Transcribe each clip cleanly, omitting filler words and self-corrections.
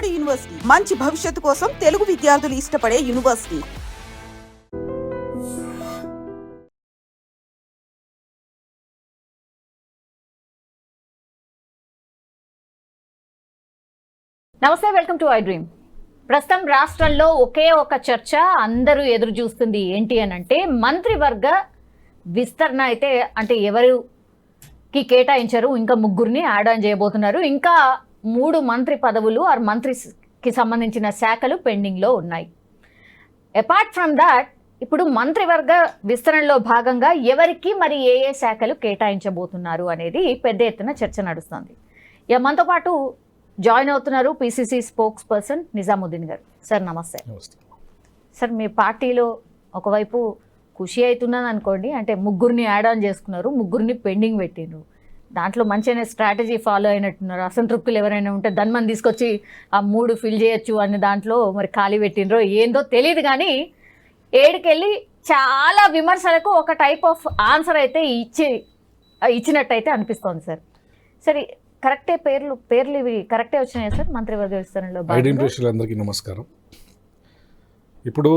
నాడు యూనివర్సిటీ మంచి భవిష్యత్తు కోసం తెలుగు విద్యార్థులు ఇష్టపడే యూనివర్సిటీ. నమస్తే, వెల్కమ్ టు ఐ డ్రీమ్. ప్రస్తుతం రాష్ట్రంలో ఒకే ఒక చర్చ అందరూ ఎదురు చూస్తుంది. ఏంటి అని అంటే మంత్రివర్గ విస్తరణ అయితే అంటే ఎవరికి కేటాయించారు, ఇంకా ముగ్గురిని యాడ్ ఆన్ చేయబోతున్నారు. ఇంకా 3 మంత్రి పదవులు ఆర్ మంత్రికి సంబంధించిన శాఖలు పెండింగ్లో ఉన్నాయి. అపార్ట్ ఫ్రమ్ దాట్ ఇప్పుడు మంత్రివర్గ విస్తరణలో భాగంగా ఎవరికి మరి ఏ ఏ శాఖలు కేటాయించబోతున్నారు అనేది పెద్ద ఎత్తున చర్చ నడుస్తుంది. మనతో పాటు జాయిన్ అవుతున్నారు పిసిసి స్పోక్స్ పర్సన్ నిజాముద్దీన్ గారు. సార్ నమస్తే. సార్, మీ పార్టీలో ఒకవైపు ఖుషి అవుతున్నాను అనుకోండి, అంటే ముగ్గురిని యాడ్ ఆన్ చేసుకున్నారు, ముగ్గురిని పెండింగ్ పెట్టిండ్రు. దాంట్లో మంచిగా స్ట్రాటజీ ఫాలో అయినట్టున్నారు. అసంతృప్తులు ఎవరైనా ఉంటే దాన్ని తీసుకొచ్చి ఆ 3 ఫిల్ చేయొచ్చు అనే దాంట్లో మరి ఖాళీ పెట్టిండ్రో ఏందో తెలియదు. కానీ ఏడుకెళ్ళి చాలా విమర్శలకు ఒక టైప్ ఆఫ్ ఆన్సర్ అయితే ఇచ్చినట్టయితే అనిపిస్తోంది సార్. సరే, కరెక్టే పేర్లు ఇవి కరెక్టే వచ్చినాయి సార్ మంత్రివర్గ విస్తరణలో? అందరికీ నమస్కారం. ఇప్పుడు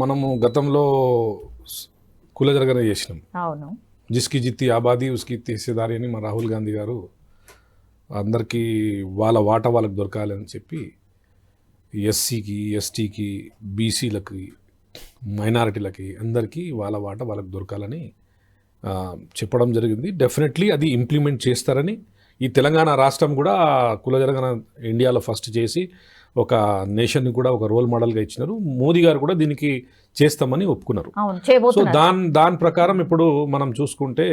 మనము గతంలో కుల జరగనే చేసినాం. అవును, జిస్కి జిత్తి ఆబాదీ ఉస్కి తీసేదారి అని మా రాహుల్ గాంధీ గారు అందరికీ వాళ్ళ వాటా వాళ్ళకి దొరకాలని చెప్పి ఎస్సీకి, ఎస్టీకి, బీసీలకి, మైనారిటీలకి అందరికీ వాళ్ళ వాటా వాళ్ళకి దొరకాలని చెప్పడం జరిగింది. డెఫినెట్లీ అది ఇంప్లిమెంట్ చేస్తారని ఈ తెలంగాణ రాష్ట్రం కూడా కుల జరగన ఇండియాలో ఫస్ట్ చేసి ఒక నేషన్ని కూడా ఒక రోల్ మోడల్గా ఇచ్చినారు. మోదీ గారు కూడా దీనికి చేస్తామని ఒప్పుకున్నారు. సో దాని ప్రకారం ఇప్పుడు మనం చూసుకుంటే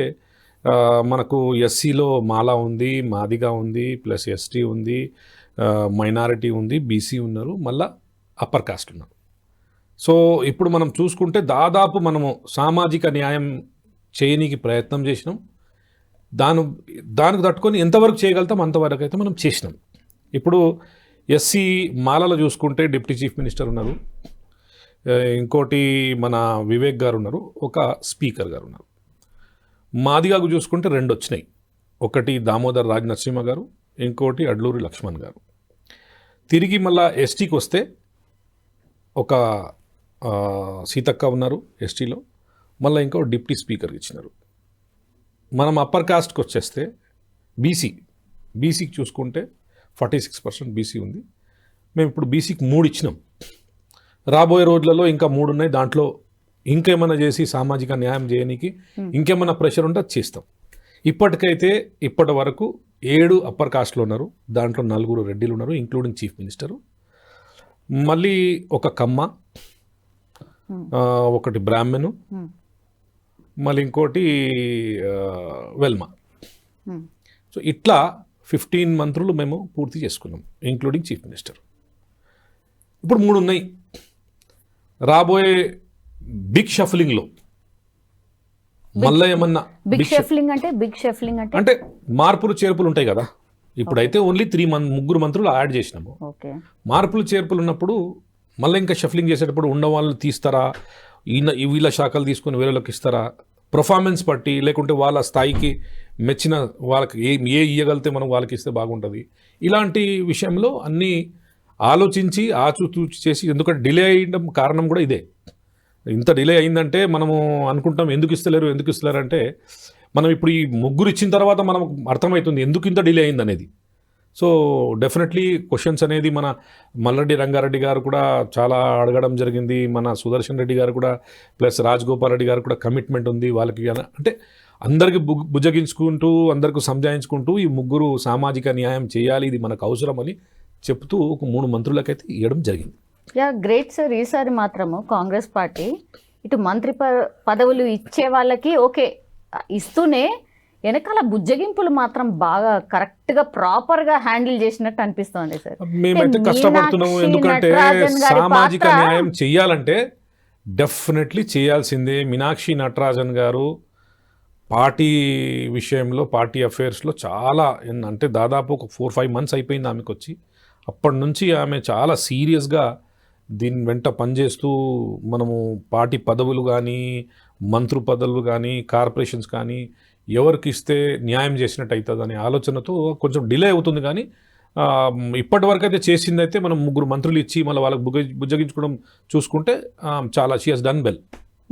మనకు ఎస్సీలో మాలా ఉంది, మాదిగా ఉంది, ప్లస్ ఎస్టీ ఉంది, మైనారిటీ ఉంది, బీసీ ఉన్నారు, మళ్ళా అప్పర్ కాస్ట్ ఉన్నారు. సో ఇప్పుడు మనం చూసుకుంటే దాదాపు మనము సామాజిక న్యాయం చేయనీకి ప్రయత్నం చేసినాం. దానికి తట్టుకొని ఎంతవరకు చేయగలుగుతాం అంతవరకు అయితే మనం చేసినాం. ఇప్పుడు ఎస్సీ మాలలో చూసుకుంటే డిప్యూటీ చీఫ్ మినిస్టర్ ఉన్నారు, ఇంకోటి మన వివేక్ గారు ఉన్నారు, ఒక స్పీకర్ గారు ఉన్నారు. మాదిగాకు చూసుకుంటే 2 వచ్చినాయి, ఒకటి దామోదర్ రాజ్ నరసింహ గారు, ఇంకోటి అడ్లూరి లక్ష్మణ్ గారు. తిరిగి మళ్ళా ఎస్టీకి వస్తే ఒక సీతక్క ఉన్నారు ఎస్టీలో, మళ్ళీ ఇంకో డిప్యూటీ స్పీకర్కి ఇచ్చినారు. మనం అప్పర్ కాస్ట్కి వచ్చేస్తే బీసీకి చూసుకుంటే 46% బీసీ ఉంది. మేము ఇప్పుడు బీసీకి 3 ఇచ్చినాం. రాబోయే రోజులలో ఇంకా 3 ఉన్నాయి. దాంట్లో ఇంకేమైనా చేసి సామాజిక న్యాయం చేయడానికి ఇంకేమైనా ప్రెషర్ ఉంటే అది చేస్తాం. ఇప్పటి వరకు 7 అప్పర్ కాస్ట్లో ఉన్నారు. దాంట్లో 4 రెడ్డిలు ఉన్నారు, ఇంక్లూడింగ్ చీఫ్ మినిస్టరు. మళ్ళీ ఒక కమ్మ, ఒకటి బ్రాహ్మణు, మళ్ళీ ఇంకోటి వెల్మా. సో ఇట్లా 15 మంత్రులు మేము పూర్తి చేసుకున్నాం, ఇంక్లూడింగ్ చీఫ్ మినిస్టర్. ఇప్పుడు 3 ఉన్నాయి. రాబోయే బిగ్ షఫలింగ్లో మళ్ళీ ఏమన్నా అంటే మార్పులు చేర్పులు ఉంటాయి కదా. ఇప్పుడైతే ఓన్లీ 3 మంత్రులు యాడ్ చేసినాము. మార్పులు చేర్పులు ఉన్నప్పుడు మళ్ళీ ఇంకా షఫలింగ్ చేసేటప్పుడు ఉన్న వాళ్ళు తీస్తారా, వీళ్ళ శాఖలు తీసుకొని వేరేలోకి ఇస్తారా, పర్ఫార్మెన్స్ బట్టి, లేకుంటే వాళ్ళ స్థాయికి మెచ్చిన వాళ్ళకి ఏ ఇవ్వగలిగితే మనం వాళ్ళకి ఇస్తే బాగుంటుంది. ఇలాంటి విషయంలో అన్నీ ఆలోచించి ఆచితూచి చేసి, ఎందుకంటే డిలే అయ్యడం కారణం కూడా ఇదే. ఇంత డిలే అయిందంటే మనము అనుకుంటాం ఎందుకు ఇస్తలేరు అంటే మనం ఇప్పుడు ఈ 3 ఇచ్చిన తర్వాత మనం అర్థమవుతుంది ఎందుకు ఇంత డిలే అయింది అనేది. సో డెఫినెట్లీ క్వశ్చన్స్ అనేది మన మల్రెడ్డి రంగారెడ్డి గారు కూడా చాలా అడగడం జరిగింది, మన సుదర్శన్ రెడ్డి గారు కూడా, ప్లస్ రాజగోపాల్ రెడ్డి గారు కూడా కమిట్మెంట్ ఉంది వాళ్ళకి. అంటే అందరికి బుజ్జగించుకుంటూ అందరికి సంజాయించుకుంటూ ఈ 3 సామాజిక న్యాయం చేయాలి, ఇది మనకు అవసరం అని చెప్తూ ఒక 3 మంత్రులకైతే ఇవ్వడం జరిగింది. Great sir. ఈసారి మాత్రము కాంగ్రెస్ పార్టీ ఇటు మంత్రి పదవులు ఇచ్చే వాళ్ళకి ఓకే ఇస్తూనే వెనకాల బుజ్జగింపులు మాత్రం బాగా కరెక్ట్గా ప్రాపర్గా హ్యాండిల్ చేసినట్టు అనిపిస్తోంది సార్. మేమైతే కష్టపడుతున్నాము, ఎందుకంటే సామాజిక న్యాయం చెయ్యాలంటే డెఫినెట్లీ చేయాల్సిందే. మీనాక్షి నటరాజన్ గారు పార్టీ విషయంలో, పార్టీ అఫేర్స్లో చాలా, అంటే దాదాపు ఒక 4-5 మంత్స్ అయిపోయింది ఆమెకు వచ్చి. అప్పటి నుంచి ఆమె చాలా సీరియస్గా దీని వెంట పనిచేస్తూ మనము పార్టీ పదవులు కానీ, మంత్రి పదవులు కానీ, కార్పొరేషన్స్ కానీ ఎవరికి ఇస్తే న్యాయం చేసినట్టు అవుతుంది అనే ఆలోచనతో కొంచెం డిలే అవుతుంది. కానీ ఇప్పటి వరకు అయితే చేసింది అయితే మనం 3 మంత్రులు ఇచ్చి మళ్ళీ వాళ్ళకి బుజ్జగించుకోవడం చూసుకుంటే చాలా she has done well.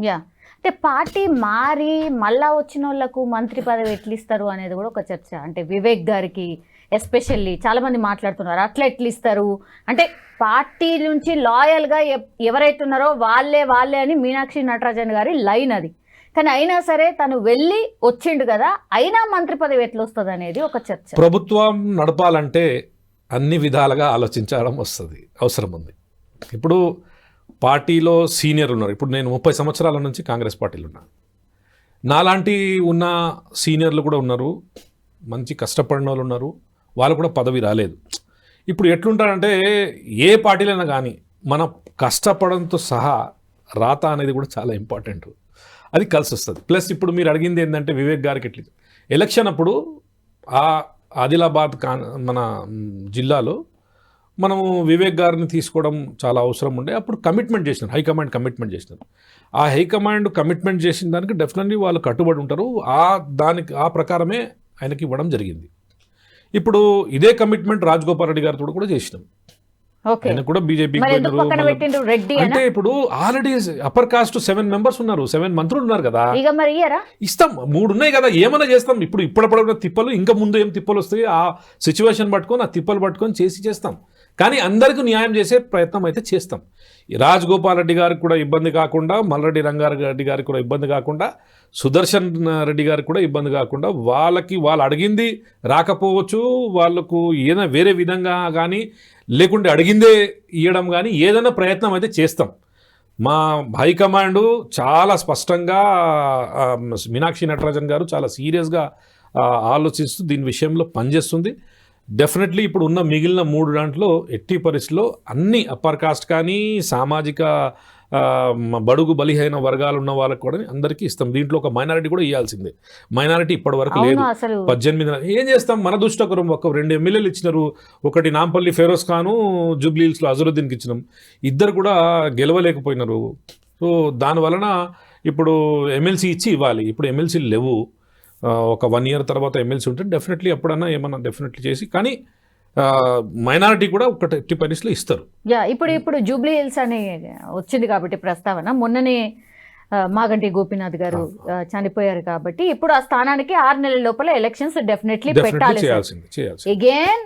Yeah, అంటే పార్టీ మారి మళ్ళా వచ్చిన వాళ్ళకు మంత్రి పదవి ఎట్లిస్తారు అనేది కూడా ఒక చర్చ. అంటే వివేక్ గారికి ఎస్పెషల్లీ చాలా మంది మాట్లాడుతున్నారు, అట్లా ఎట్లిస్తారు అంటే పార్టీ నుంచి లాయల్గా ఎవరైతే ఉన్నారో వాళ్ళే అని మీనాక్షి నటరాజన్ గారి లైన్ అది. కానీ అయినా సరే తను వెళ్ళి వచ్చిండు కదా, అయినా మంత్రి పదవి ఎట్లా వస్తుంది అనేది ఒక చర్చ. ప్రభుత్వం నడపాలంటే అన్ని విధాలుగా ఆలోచించడం అవసరం ఉంది. ఇప్పుడు పార్టీలో సీనియర్ ఉన్నారు. ఇప్పుడు నేను 30 సంవత్సరాల నుంచి కాంగ్రెస్ పార్టీలో ఉన్నాను. నాలాంటి ఉన్న సీనియర్లు కూడా ఉన్నారు, మంచి కష్టపడిన వాళ్ళు ఉన్నారు, వాళ్ళు కూడా పదవి రాలేదు. ఇప్పుడు ఎట్లుంటారంటే ఏ పార్టీలైనా కానీ మన కష్టపడంతో సహా రాత అనేది కూడా చాలా ఇంపార్టెంట్, అది కలిసి వస్తుంది. ప్లస్ ఇప్పుడు మీరు అడిగింది ఏంటంటే వివేక్ గారికి ఎట్లా ఎలక్షన్ అప్పుడు ఆదిలాబాద్ మన జిల్లాలో మనము వివేక్ గారిని తీసుకోవడం చాలా అవసరం ఉండే. అప్పుడు కమిట్మెంట్ చేసినారు, హైకమాండ్ కమిట్మెంట్ చేసినారు. ఆ హైకమాండ్ కమిట్మెంట్ చేసిన దానికి డెఫినెట్లీ వాళ్ళు కట్టుబడి ఉంటారు. ఆ ప్రకారమే ఆయనకి ఇవ్వడం జరిగింది. ఇప్పుడు ఇదే కమిట్మెంట్ రాజగోపాల్ రెడ్డి గారితో కూడా చేసినాం. ఆయన కూడా బీజేపీ అంటే ఇప్పుడు ఆల్రెడీ అప్పర్ కాస్ట్ 7 మెంబర్స్ ఉన్నారు, 7 మంత్రులు ఉన్నారు కదా, ఇస్తాం. 3 ఉన్నాయి కదా, ఏమైనా చేస్తాం. ఇప్పుడప్పుడు తిప్పలు, ఇంకా ముందు ఏం తిప్పలు వస్తాయి ఆ సిచ్యువేషన్ పట్టుకొని ఆ తిప్పలు పట్టుకొని చేస్తాం. కానీ అందరికీ న్యాయం చేసే ప్రయత్నం అయితే చేస్తాం. రాజగోపాల్ రెడ్డి గారికి కూడా ఇబ్బంది కాకుండా, మల్రెడ్డి రంగారెడ్డి గారికి కూడా ఇబ్బంది కాకుండా, సుదర్శన్ రెడ్డి గారికి కూడా ఇబ్బంది కాకుండా, వాళ్ళు అడిగింది రాకపోవచ్చు, వాళ్ళకు ఏదైనా వేరే విధంగా కానీ లేకుంటే అడిగిందే ఇవ్వడం కానీ ఏదైనా ప్రయత్నం అయితే చేస్తాం. మా హైకమాండ్ చాలా స్పష్టంగా మీనాక్షి నటరాజన్ గారు చాలా సీరియస్గా ఆలోచిస్తూ దీని విషయంలో పనిచేస్తుంది. డెఫినెట్లీ ఇప్పుడు ఉన్న మిగిలిన 3 దాంట్లో ఎట్టి పరిస్థితిలో అన్ని అప్పర్ కాస్ట్ కానీ సామాజిక బడుగు బలిహీన వర్గాలు ఉన్న వాళ్ళకి కూడా అందరికీ ఇస్తాం. దీంట్లో ఒక మైనారిటీ కూడా ఇవ్వాల్సిందే. మైనారిటీ ఇప్పటి వరకు లేదు. 18 ఏం చేస్తాం, మన దుష్టకరం 2 ఎమ్మెల్యేలు ఇచ్చినారు. ఒకటి నాంపల్లి ఫెరోజ్ ఖాను, జూబ్లీ హిల్స్లో అజరుద్దీన్కి ఇచ్చినాం. ఇద్దరు కూడా గెలవలేకపోయినారు. సో దానివలన ఇప్పుడు ఎమ్మెల్సీ ఇచ్చి ఇవ్వాలి. ఇప్పుడు ఎమ్మెల్సీలు లేవు. ఒక 1 ఇయర్ తర్వాత ఎమ్మెల్సీ ఉంటే డెఫినెట్లీ ఎప్పుడన్నా ఏమన్నా డెఫినెట్లీ చేసి, కానీ మైనారిటీ కూడా ఒకటి ఎట్టి పరిస్థితిలో ఇస్తారు. ఇప్పుడు జూబ్లీ హిల్స్ అని వచ్చింది కాబట్టి ప్రస్తావన, మొన్ననే మాగంటి గోపీనాథ్ గారు చనిపోయారు కాబట్టి ఇప్పుడు ఆ స్థానానికి 6 నెలల లోపల ఎలక్షన్స్ డెఫినెట్లీ పెట్టాలి. అగైన్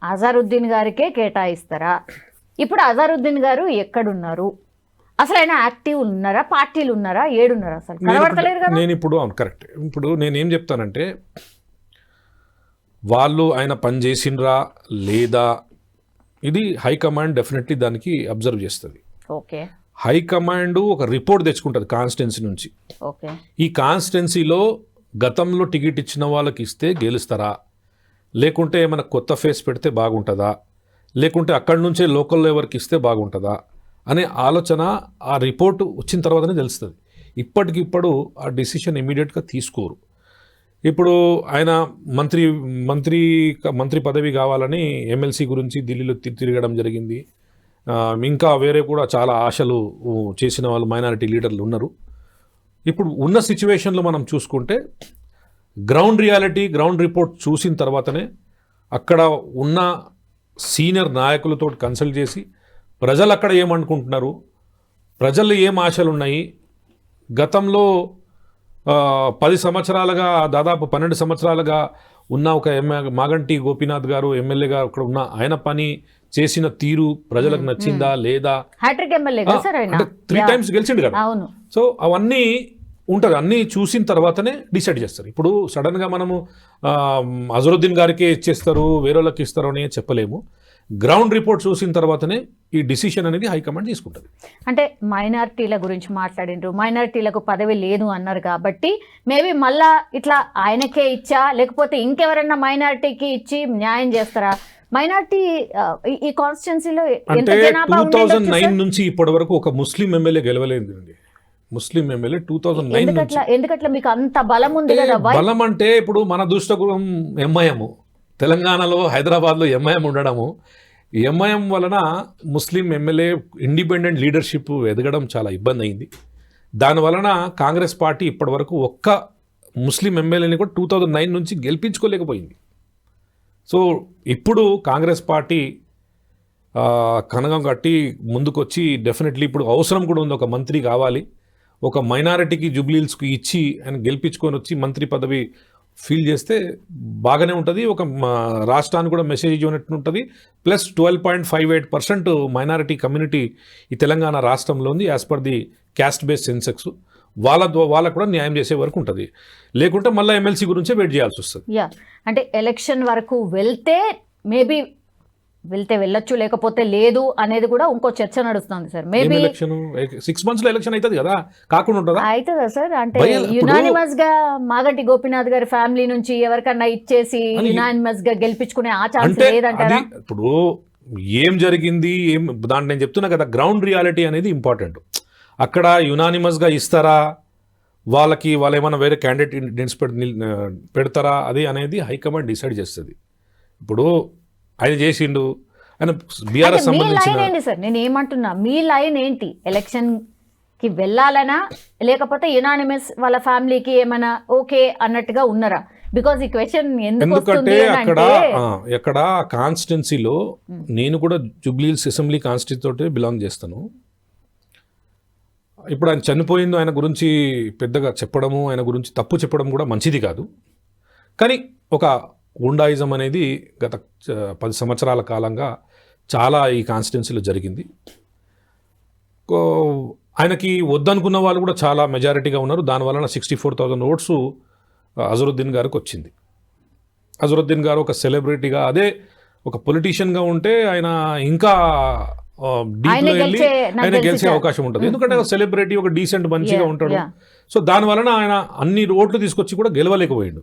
అజరుద్దీన్ గారికే కేటాయిస్తారా? ఇప్పుడు అజరుద్దీన్ గారు ఎక్కడున్నారు? అసలు ఆయన యాక్టివ్ ఉన్నారా, పార్టీలు ఉన్నారా, ఏడున్నారా? అసలు కనబడతలేరు కదా. నేను ఇప్పుడు కరెక్ట్. ఇప్పుడు నేనేం చెప్తానంటే వాళ్ళు ఆయన పని చేసిండ్రా లేదా ఇది హైకమాండ్ డెఫినెట్లీ దానికి అబ్జర్వ్ చేస్తుంది. ఓకే, హైకమాండ్ ఒక రిపోర్ట్ తెచ్చుకుంటుంది కాన్స్టిట్యున్సీ నుంచి. ఓకే, ఈ కాన్స్టిట్యున్సీలో గతంలో టికెట్ ఇచ్చిన వాళ్ళకి ఇస్తే గెలుస్తారా, లేకుంటే ఏమైనా కొత్త ఫేస్ పెడితే బాగుంటుందా, లేకుంటే అక్కడి నుంచే లోకల్ ఎవరికి ఇస్తే బాగుంటుందా అనే ఆలోచన ఆ రిపోర్టు వచ్చిన తర్వాతనే తెలుస్తుంది. ఇప్పటికిప్పుడు ఆ డిసిషన్ ఇమీడియట్గా తీసుకోరు. ఇప్పుడు ఆయన మంత్రి పదవి కావాలని ఎమ్మెల్సీ గురించి ఢిల్లీలో తిరగడం జరిగింది. ఇంకా వేరే కూడా చాలా ఆశలు చేసిన వాళ్ళు మైనారిటీ లీడర్లు ఉన్నారు. ఇప్పుడు ఉన్న సిచ్యువేషన్లో మనం చూసుకుంటే గ్రౌండ్ రియాలిటీ, గ్రౌండ్ రిపోర్ట్ చూసిన తర్వాతనే అక్కడ ఉన్న సీనియర్ నాయకులతో కన్సల్ట్ చేసి ప్రజలు అక్కడ ఏమనుకుంటున్నారు, ప్రజలు ఏం ఆశలు ఉన్నాయి, గతంలో 10 సంవత్సరాలుగా దాదాపు 12 సంవత్సరాలుగా ఉన్న ఒక మాగంటి గోపీనాథ్ గారు ఎమ్మెల్యేగా అక్కడ ఉన్న ఆయన పని చేసిన తీరు ప్రజలకు నచ్చిందా లేదా, 3 టైమ్స్ గెలిచిండు కదా. సో అవన్నీ ఉంటుంది, అన్నీ చూసిన తర్వాతనే డిసైడ్ చేస్తారు. ఇప్పుడు సడన్గా మనము అజరుద్దీన్ గారికే ఇచ్చేస్తారు, వేరే వాళ్ళకి ఇస్తారు అని చెప్పలేము. గ్రౌండ్ రిపోర్ట్ చూసిన తర్వాతనే ఈ డిసిషన్ అనేది హైకమాండ్ తీసుకుంటుంది. అంటే మైనారిటీల గురించి మాట్లాడిండ్రు, మైనారిటీలకు పదవి లేదు అన్నారు కాబట్టి మేబీ మళ్ళా ఇట్లా ఆయనకే ఇచ్చా లేకపోతే ఇంకెవరన్నా మైనారిటీకి ఇచ్చి న్యాయం చేస్తారా? మైనారిటీ ఈ కాన్స్టిట్యున్సీలో అంటే 2009 నుంచి ఇప్పటి వరకు ఒక ముస్లిం ఎమ్మెల్యే గెలవలేదండి. ముస్లిం ఎమ్మెల్యే 2009 నుంచి. ఎందుకట్లా మీకు అంత బలం ఉంది కదా? బలం అంటే ఇప్పుడు మన దుష్టగురం ఎంఐఎం, తెలంగాణలో హైదరాబాద్లో ఎంఐఎం ఉండడము, ఎంఐఎం వలన ముస్లిం ఎమ్మెల్యే ఇండిపెండెంట్ లీడర్షిప్ ఎదగడం చాలా ఇబ్బంది అయింది. దానివలన కాంగ్రెస్ పార్టీ ఇప్పటి వరకు ఒక్క ముస్లిం ఎమ్మెల్యేని కూడా 2009 నుంచి గెలిపించుకోలేకపోయింది. సో ఇప్పుడు కాంగ్రెస్ పార్టీ కనగం కట్టి ముందుకొచ్చి డెఫినెట్లీ ఇప్పుడు అవసరం కూడా ఉంది, ఒక మంత్రి కావాలి, ఒక మైనారిటీకి జూబ్లీహిల్స్కి ఇచ్చి ఆయన గెలిపించుకొని వచ్చి మంత్రి పదవి ఫీల్ చేస్తే బాగానే ఉంటుంది, ఒక రాష్ట్రానికి కూడా మెసేజ్ ఇవ్వనట్టు ఉంటుంది. ప్లస్ 12.58% మైనారిటీ కమ్యూనిటీ ఈ తెలంగాణ రాష్ట్రంలో ఉంది as per the caste based Sensex. వాళ్ళకు కూడా న్యాయం చేసే వరకు ఉంటుంది, లేకుంటే మళ్ళీ ఎమ్మెల్సీ గురించే వెయిట్ చేయాల్సి వస్తుంది. యా, అంటే ఎలక్షన్ వరకు వెళ్తే మేబీ వెళ్ళొచ్చు, లేకపోతే లేదు అనేది కూడా ఇంకో చర్చ నడుస్తుంది సార్. మేబీ 6 months లో ఎలక్షన్ అవుతుంది కదా, కాకుండా ఉంటుందా? అవుతుందా సార్? అంటే యునానిమస్ గా మాగంటి గోపీనాథ్ గారి ఫ్యామిలీ నుంచి ఎవరికన్నా ఇచ్చేసి యునానిమస్ గా గెలిపించుకునే ఆ ఛాన్స్ లేదంటారా? ఇప్పుడు ఏం జరిగింది, దాంట్లో నేను చెప్తున్నా కదా, గ్రౌండ్ రియాలిటీ అనేది ఇంపార్టెంట్. అక్కడ యునానిమస్ గా ఇస్తారా, వాళ్ళు ఏమైనా వేరే క్యాండిడేట్ పెడతారా, అది అనేది హైకమాండ్ డిసైడ్ చేస్తుంది. ఇప్పుడు ఆయన చేసిండు, ఆయన బీఆర్ఎస్ సంబంధించిన సార్, నేను ఏమంటున్నా, మీ లైన్ ఏంటి? ఎలక్షన్ కి వెళ్ళాలనా, లేకపోతే యునానిమస్ వాళ్ళ ఫ్యామిలీకి ఏమైనా ఓకే అన్నట్టుగా ఉన్నారా? బికాజ్ ఈ క్వశ్చన్ ఎందుకంటే అక్కడ కాన్స్టిట్యున్సీలో నేను కూడా జూబ్లీహిల్స్ అసెంబ్లీ కాన్స్టిట్యూన్సీ తోటి బిలాంగ్ చేస్తాను. ఇప్పుడు ఆయన చనిపోయింది, ఆయన గురించి పెద్దగా చెప్పడము, ఆయన గురించి తప్పు చెప్పడం కూడా మంచిది కాదు. కానీ ఒక గుండాయిజం అనేది గత 10 సంవత్సరాల కాలంగా చాలా ఈ కాన్స్టిట్యున్సీలో జరిగింది. ఆయనకి వద్దనుకున్న వాళ్ళు కూడా చాలా మెజారిటీగా ఉన్నారు. దానివలన 64,000 ఓట్స్ అజరుద్దీన్ గారికి వచ్చింది. అజరుద్దీన్ గారు ఒక సెలబ్రిటీగా, అదే ఒక పొలిటీషియన్గా ఉంటే ఆయన ఇంకా డీప్లో వెళ్ళి ఆయన గెలిచే అవకాశం ఉంటుంది. ఎందుకంటే ఒక సెలబ్రిటీ, ఒక డీసెంట్ మంచిగా ఉంటాడు. సో దానివలన ఆయన అన్ని ఓట్లు తీసుకొచ్చి కూడా గెలవలేకపోయాడు.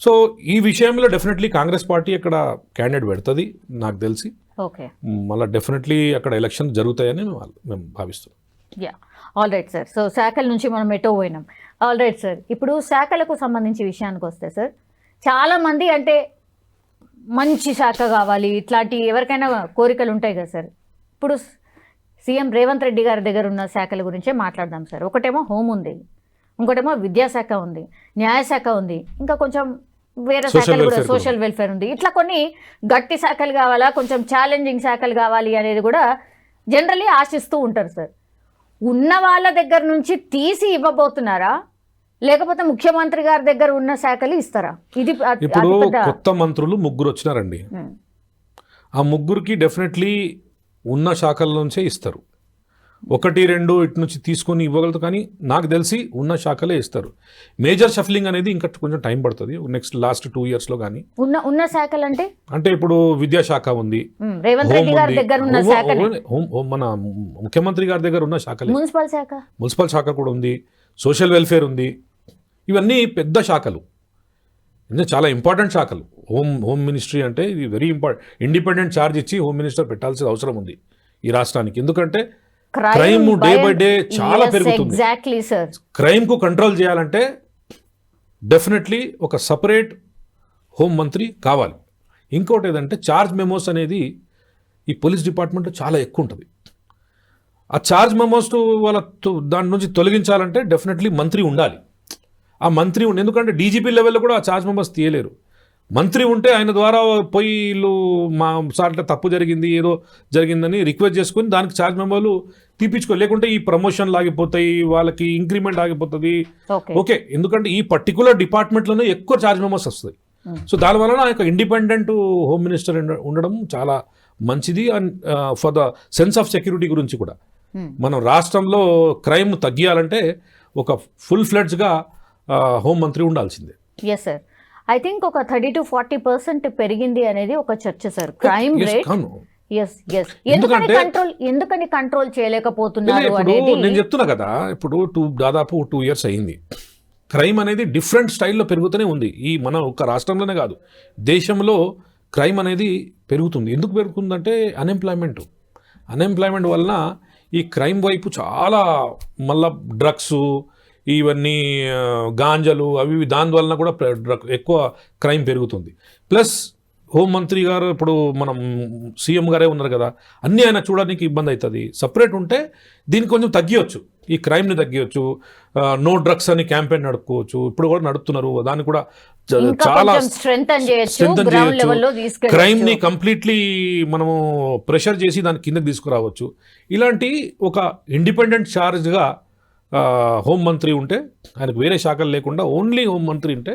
సో ఈ విషయంలో డెఫినెట్లీ కాంగ్రెస్ పార్టీ అక్కడ క్యాండిడేట్ పెడుతుంది నాకు తెలిసి. మళ్ళీ డెఫినెట్లీ అక్కడ ఎలక్షన్ జరుగుతాయని మేము భావిస్తున్నాం. Yeah, all right sir. So శాఖల నుంచి మనం ఎటో పోయినాం. ఆల్ రైట్ సార్, ఇప్పుడు శాఖలకు సంబంధించి విషయానికి వస్తే సార్, చాలామంది అంటే మంచి శాఖ కావాలి, ఇట్లాంటి ఎవరికైనా కోరికలు ఉంటాయి కదా సార్. ఇప్పుడు సీఎం రేవంత్ రెడ్డి గారి దగ్గర ఉన్న శాఖల గురించే మాట్లాడదాం సార్. ఒకటేమో హోమ్ ఉంది, ఇంకోటేమో విద్యాశాఖ ఉంది, న్యాయశాఖ ఉంది, ఇంకా కొంచెం వేరే శాఖలు కూడా సోషల్ వెల్ఫేర్ ఉంది. ఇట్లా కొన్ని గట్టి శాఖలు కావాలా, కొంచెం ఛాలెంజింగ్ శాఖలు కావాలి అనేది కూడా జనరల్లీ ఆశిస్తూ ఉంటారు సార్. ఉన్న వాళ్ళ దగ్గర నుంచి తీసి ఇవ్వబోతున్నారా, లేకపోతే ముఖ్యమంత్రి గారి దగ్గర ఉన్న శాఖలు ఇస్తారా? ఇది ఇప్పుడు కొత్త మంత్రులు 3 వచ్చినారండి. ఆ 3కి డెఫినెట్లీ ఉన్న శాఖల నుంచే ఇస్తారు. 1-2 ఇటు నుంచి తీసుకొని ఇవ్వగలరు, కానీ నాకు తెలిసి ఉన్న శాఖలే ఇస్తారు. మేజర్ షఫ్లింగ్ అనేది ఇంకా కొంచెం టైం పడుతుంది, లాస్ట్ 2 years లో. కానీ ఉన్న శాఖలు అంటే ఇప్పుడు విద్యాశాఖ ఉంది, రేవంత్ రెడ్డి గారి దగ్గర ఉన్న శాఖ, మన ముఖ్యమంత్రి గారి దగ్గర ఉన్న శాఖలే. మున్సిపల్ శాఖ కూడా ఉంది, సోషల్ వెల్ఫేర్ ఉంది. ఇవన్నీ పెద్ద శాఖలు, చాలా ఇంపార్టెంట్ శాఖలు. హోమ్ మినిస్ట్రీ అంటే ఇది వెరీ ఇంపార్టెంట్. ఇండిపెండెంట్ ఛార్జ్ ఇచ్చి హోమ్ మినిస్టర్ పెట్టాల్సిన అవసరం ఉంది ఈ రాష్ట్రానికి. ఎందుకంటే క్రైమ్ డే బై డే చాలా పెరుగుతుంది. క్రైమ్ కు కంట్రోల్ చేయాలంటే డెఫినెట్లీ ఒక సపరేట్ హోమ్ మంత్రి కావాలి. ఇంకోటి ఏదంటే ఛార్జ్ మెమోస్ అనేది ఈ పోలీస్ డిపార్ట్మెంట్లో చాలా ఎక్కువ ఉంటుంది. ఆ ఛార్జ్ మెమోస్ దాని నుంచి తొలగించాలంటే డెఫినెట్లీ మంత్రి ఉండాలి. ఆ మంత్రి ఎందుకంటే డీజీపీ లెవెల్లో కూడా ఆ ఛార్జ్ మెమోస్ తీయలేరు. మంత్రి ఉంటే ఆయన ద్వారా పోయి వీళ్ళు మా సార్లు తప్పు జరిగింది, ఏదో జరిగిందని రిక్వెస్ట్ చేసుకుని దానికి ఛార్జ్ మెమోలు తీపించుకో, లేకుంటే ఈ ప్రమోషన్లు ఆగిపోతాయి, వాళ్ళకి ఇంక్రిమెంట్ ఆగిపోతుంది. ఓకే, ఎందుకంటే ఈ పర్టికులర్ డిపార్ట్మెంట్లోనే ఎక్కువ ఛార్జ్ మెమోస్ వస్తాయి. సో దానివల్ల ఒక ఇండిపెండెంట్ హోమ్ మినిస్టర్ ఉండడం చాలా మంచిది. And for the sense of security గురించి కూడా మనం రాష్ట్రంలో క్రైమ్ తగ్గియాలంటే ఒక ఫుల్ ఫ్లెడ్జ్గా హోం మంత్రి ఉండాల్సిందే. ఎస్ సార్, ఐ థింక్ ఒక 30 to 40% పెరిగింది అనేది ఒక చర్చ సార్, క్రైమ్ రేట్. ఎందుకని కంట్రోల్ చేయలేకపోతున్నారు అనేది నేను చెప్తున్నా కదా. ఇప్పుడు దాదాపు 2 years అయింది. క్రైమ్ అనేది డిఫరెంట్ స్టైల్లో పెరుగుతూనే ఉంది. ఈ మన ఒక రాష్ట్రంలోనే కాదు, దేశంలో క్రైమ్ అనేది పెరుగుతుంది. ఎందుకు పెరుగుతుందంటే అన్ఎంప్లాయ్మెంట్ వలన ఈ క్రైమ్ వైపు చాలా, మళ్ళా డ్రగ్స్, ఇవన్నీ గాంజలు అవి దాని వలన కూడా ఎక్కువ క్రైమ్ పెరుగుతుంది. ప్లస్ హోంమంత్రి గారు ఇప్పుడు మనం సీఎం గారే ఉన్నారు కదా, అన్నీ ఆయన చూడడానికి ఇబ్బంది అవుతుంది. సపరేట్ ఉంటే దీన్ని కొంచెం తగ్గియచ్చు, ఈ క్రైమ్ని తగ్గియచ్చు. నో డ్రగ్స్ అని క్యాంపెయిన్ నడుపుకోవచ్చు, ఇప్పుడు కూడా నడుపుతున్నారు. దాన్ని కూడా చాలా స్ట్రెంథన్ చేయొచ్చు. క్రైమ్ని కంప్లీట్లీ మనము ప్రెషర్ చేసి దాని కిందకి తీసుకురావచ్చు. ఇలాంటి ఒక ఇండిపెండెంట్ ఛార్జ్గా హోంమంత్రి ఉంటే, ఆయనకు వేరే శాఖలు లేకుండా ఓన్లీ హోంమంత్రి ఉంటే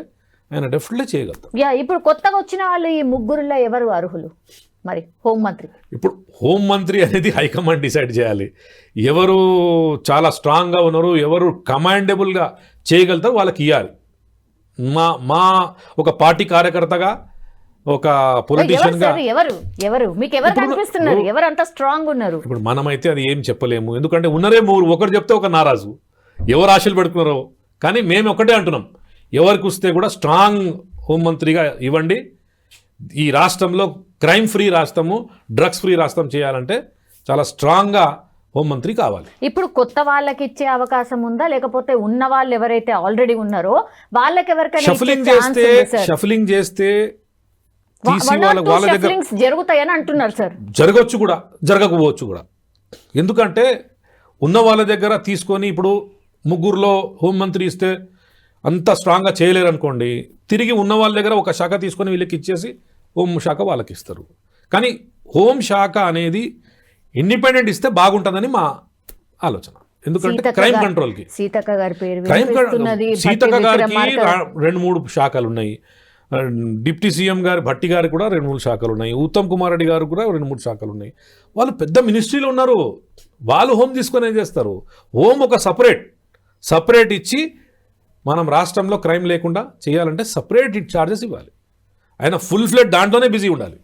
ఆయన డెఫినెట్లీ చేయగలుగుతారు. ఇప్పుడు కొత్తగా వచ్చిన వాళ్ళు ఈ ముగ్గురులో ఎవరు అర్హులు మరి హోంమంత్రి? ఇప్పుడు హోంమంత్రి అనేది హైకమాండ్ డిసైడ్ చేయాలి. ఎవరు చాలా స్ట్రాంగ్గా ఉన్నారు, ఎవరు కమాండబుల్గా చేయగలుగుతారు వాళ్ళకి ఇవ్వాలి. మా ఒక పార్టీ కార్యకర్తగా, ఒక పొలిటీషియన్గా ఎవరు మీకు ఎవరు కనిపిస్తున్నారు, ఎవరు అంత స్ట్రాంగ్ ఉన్నారు? ఇప్పుడు మనమైతే అది ఏం చెప్పలేము, ఎందుకంటే ఉన్నరే ఒకరు చెప్తే ఒక నారాజు, ఎవరు ఆశలు పెట్టుకున్నారో. కానీ మేము ఒకటే అంటున్నాం, ఎవరికి వస్తే కూడా స్ట్రాంగ్ హోంమంత్రిగా ఇవ్వండి. ఈ రాష్ట్రంలో క్రైమ్ ఫ్రీ రాష్ట్రము, డ్రగ్స్ ఫ్రీ రాష్ట్రం చేయాలంటే చాలా స్ట్రాంగ్గా హోంమంత్రి కావాలి. ఇప్పుడు కొత్త వాళ్ళకి ఇచ్చే అవకాశం ఉందా, లేకపోతే ఉన్న వాళ్ళు ఎవరైతే ఆల్రెడీ ఉన్నారో వాళ్ళకి ఎవరికైనా షఫలింగ్ చేస్తే జరుగుతాయని అంటున్నారు సార్? జరగవచ్చు కూడా, జరగకపోవచ్చు కూడా. ఎందుకంటే ఉన్న వాళ్ళ దగ్గర తీసుకొని ఇప్పుడు ముగ్గురులో హోంమంత్రి ఇస్తే అంత స్ట్రాంగ్గా చేయలేరు అనుకోండి, తిరిగి ఉన్న వాళ్ళ దగ్గర ఒక శాఖ తీసుకొని వీళ్ళకి ఇచ్చేసి హోం శాఖ వాళ్ళకి ఇస్తారు. కానీ హోం శాఖ అనేది ఇండిపెండెంట్ ఇస్తే బాగుంటుందని మా ఆలోచన. ఎందుకంటే క్రైమ్ కంట్రోల్కి సీతక్క గారికి 2-3 శాఖలు ఉన్నాయి, డిప్యూటీ సీఎం గారు భట్టి గారికి కూడా 2-3 శాఖలు ఉన్నాయి, ఉత్తమ్ కుమార్ రెడ్డి గారు కూడా 2-3 శాఖలు ఉన్నాయి. వాళ్ళు పెద్ద మినిస్ట్రీలో ఉన్నారు, వాళ్ళు హోం తీసుకొని ఏం చేస్తారు? హోం ఒక సపరేట్ ఇచ్చి మనం రాష్ట్రంలో క్రైమ్ లేకుండా చేయాలంటే సపరేట్ ఛార్జెస్ ఇవ్వాలి. ఆయన ఫుల్ ఫ్లెడ్ దాంట్లోనే బిజీ ఉండాలి,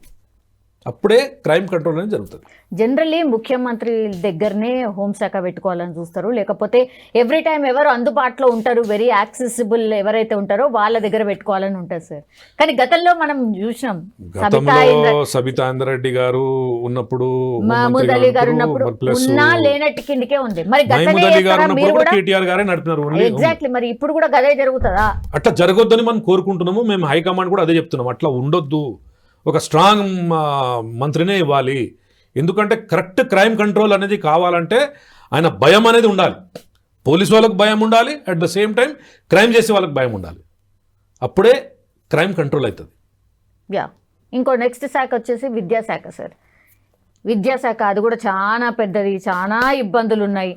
అప్పుడే క్రైమ్ కంట్రోల్ అనేది జరుగుతుంది. జనరల్లీ ముఖ్యమంత్రి దగ్గరనే హోంశాఖ పెట్టుకోవాలని చూస్తారు, లేకపోతే ఎవ్రీ టైం ఎవరు అందుబాటులో ఉంటారు, వెరీ యాక్సెసిబుల్ ఎవరైతే ఉంటారో వాళ్ళ దగ్గర పెట్టుకోవాలని ఉంటుంది సార్. కానీ గతంలో మనం చూసినాం, సబితా ఇంద్రారెడ్డి గారు ఉన్నప్పుడు, మహమూద్ అలీ గారు ఉన్నప్పుడు ఉన్నా లేనట్టు కిందికే ఉంది. మరి ఎగ్జాక్ట్లీ, మరి ఇప్పుడు కూడా గదే జరుగుతుందా? అట్లా జరగొద్దని మనం కోరుకుంటున్నాము. మేము హైకమాండ్ కూడా అదే చెప్తున్నాం, అట్లా ఉండొద్దు, ఒక స్ట్రాంగ్ మంత్రినే ఇవ్వాలి. ఎందుకంటే కరెక్ట్ క్రైమ్ కంట్రోల్ అనేది కావాలంటే ఆయన భయం అనేది ఉండాలి, పోలీసు వాళ్ళకి భయం ఉండాలి, at the same time crime చేసే వాళ్ళకి భయం ఉండాలి, అప్పుడే క్రైమ్ కంట్రోల్ అవుతుంది. ఇంకో నెక్స్ట్ శాఖ వచ్చేసి విద్యాశాఖ సార్. విద్యాశాఖ అది కూడా చాలా పెద్దది, చాలా ఇబ్బందులు ఉన్నాయి,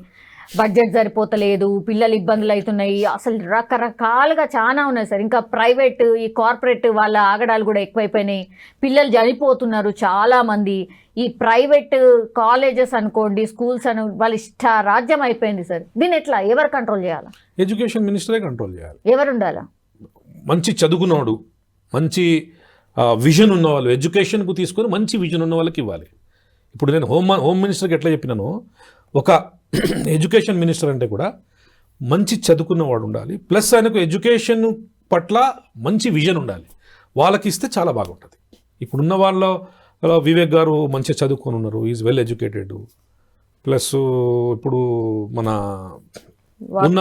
బడ్జెట్ సరిపోతలేదు, పిల్లలు ఇబ్బందులు అవుతున్నాయి, అసలు రకరకాలుగా చాలా ఉన్నాయి సార్. ఇంకా ప్రైవేట్, ఈ కార్పొరేట్ వాళ్ళ ఆగడాలు కూడా ఎక్కువైపోయినాయి, పిల్లలు చనిపోతున్నారు చాలామంది. ఈ ప్రైవేట్ కాలేజెస్ అనుకోండి, స్కూల్స్ వాళ్ళ రాజ్యం అయిపోయింది సార్. దీన్ని ఎట్లా ఎవరు కంట్రోల్ చేయాలి? ఎడ్యుకేషన్ మినిస్టరే కంట్రోల్ చేయాలి. ఎవరు ఉండాలా? మంచి చదువుకున్నాడు, మంచి విజన్ ఉన్న వాళ్ళు, ఎడ్యుకేషన్కు తీసుకొని మంచి విజన్ ఉన్న వాళ్ళకి ఇవ్వాలి. ఇప్పుడు నేను హోమ్ మినిస్టర్కి ఎట్లా చెప్పినానో, ఒక ఎడ్యుకేషన్ మినిస్టర్ అంటే కూడా మంచి చదువుకున్నవాడు ఉండాలి, ప్లస్ ఆయనకు ఎడ్యుకేషన్ పట్ల మంచి విజన్ ఉండాలి, వాళ్ళకి ఇస్తే చాలా బాగుంటుంది. ఇప్పుడున్న వాళ్ళ వివేక్ గారు మంచిగా చదువుకొని ఉన్నారు, ఈజ్ వెల్ ఎడ్యుకేటెడ్, ప్లస్ ఇప్పుడు మన ఉన్న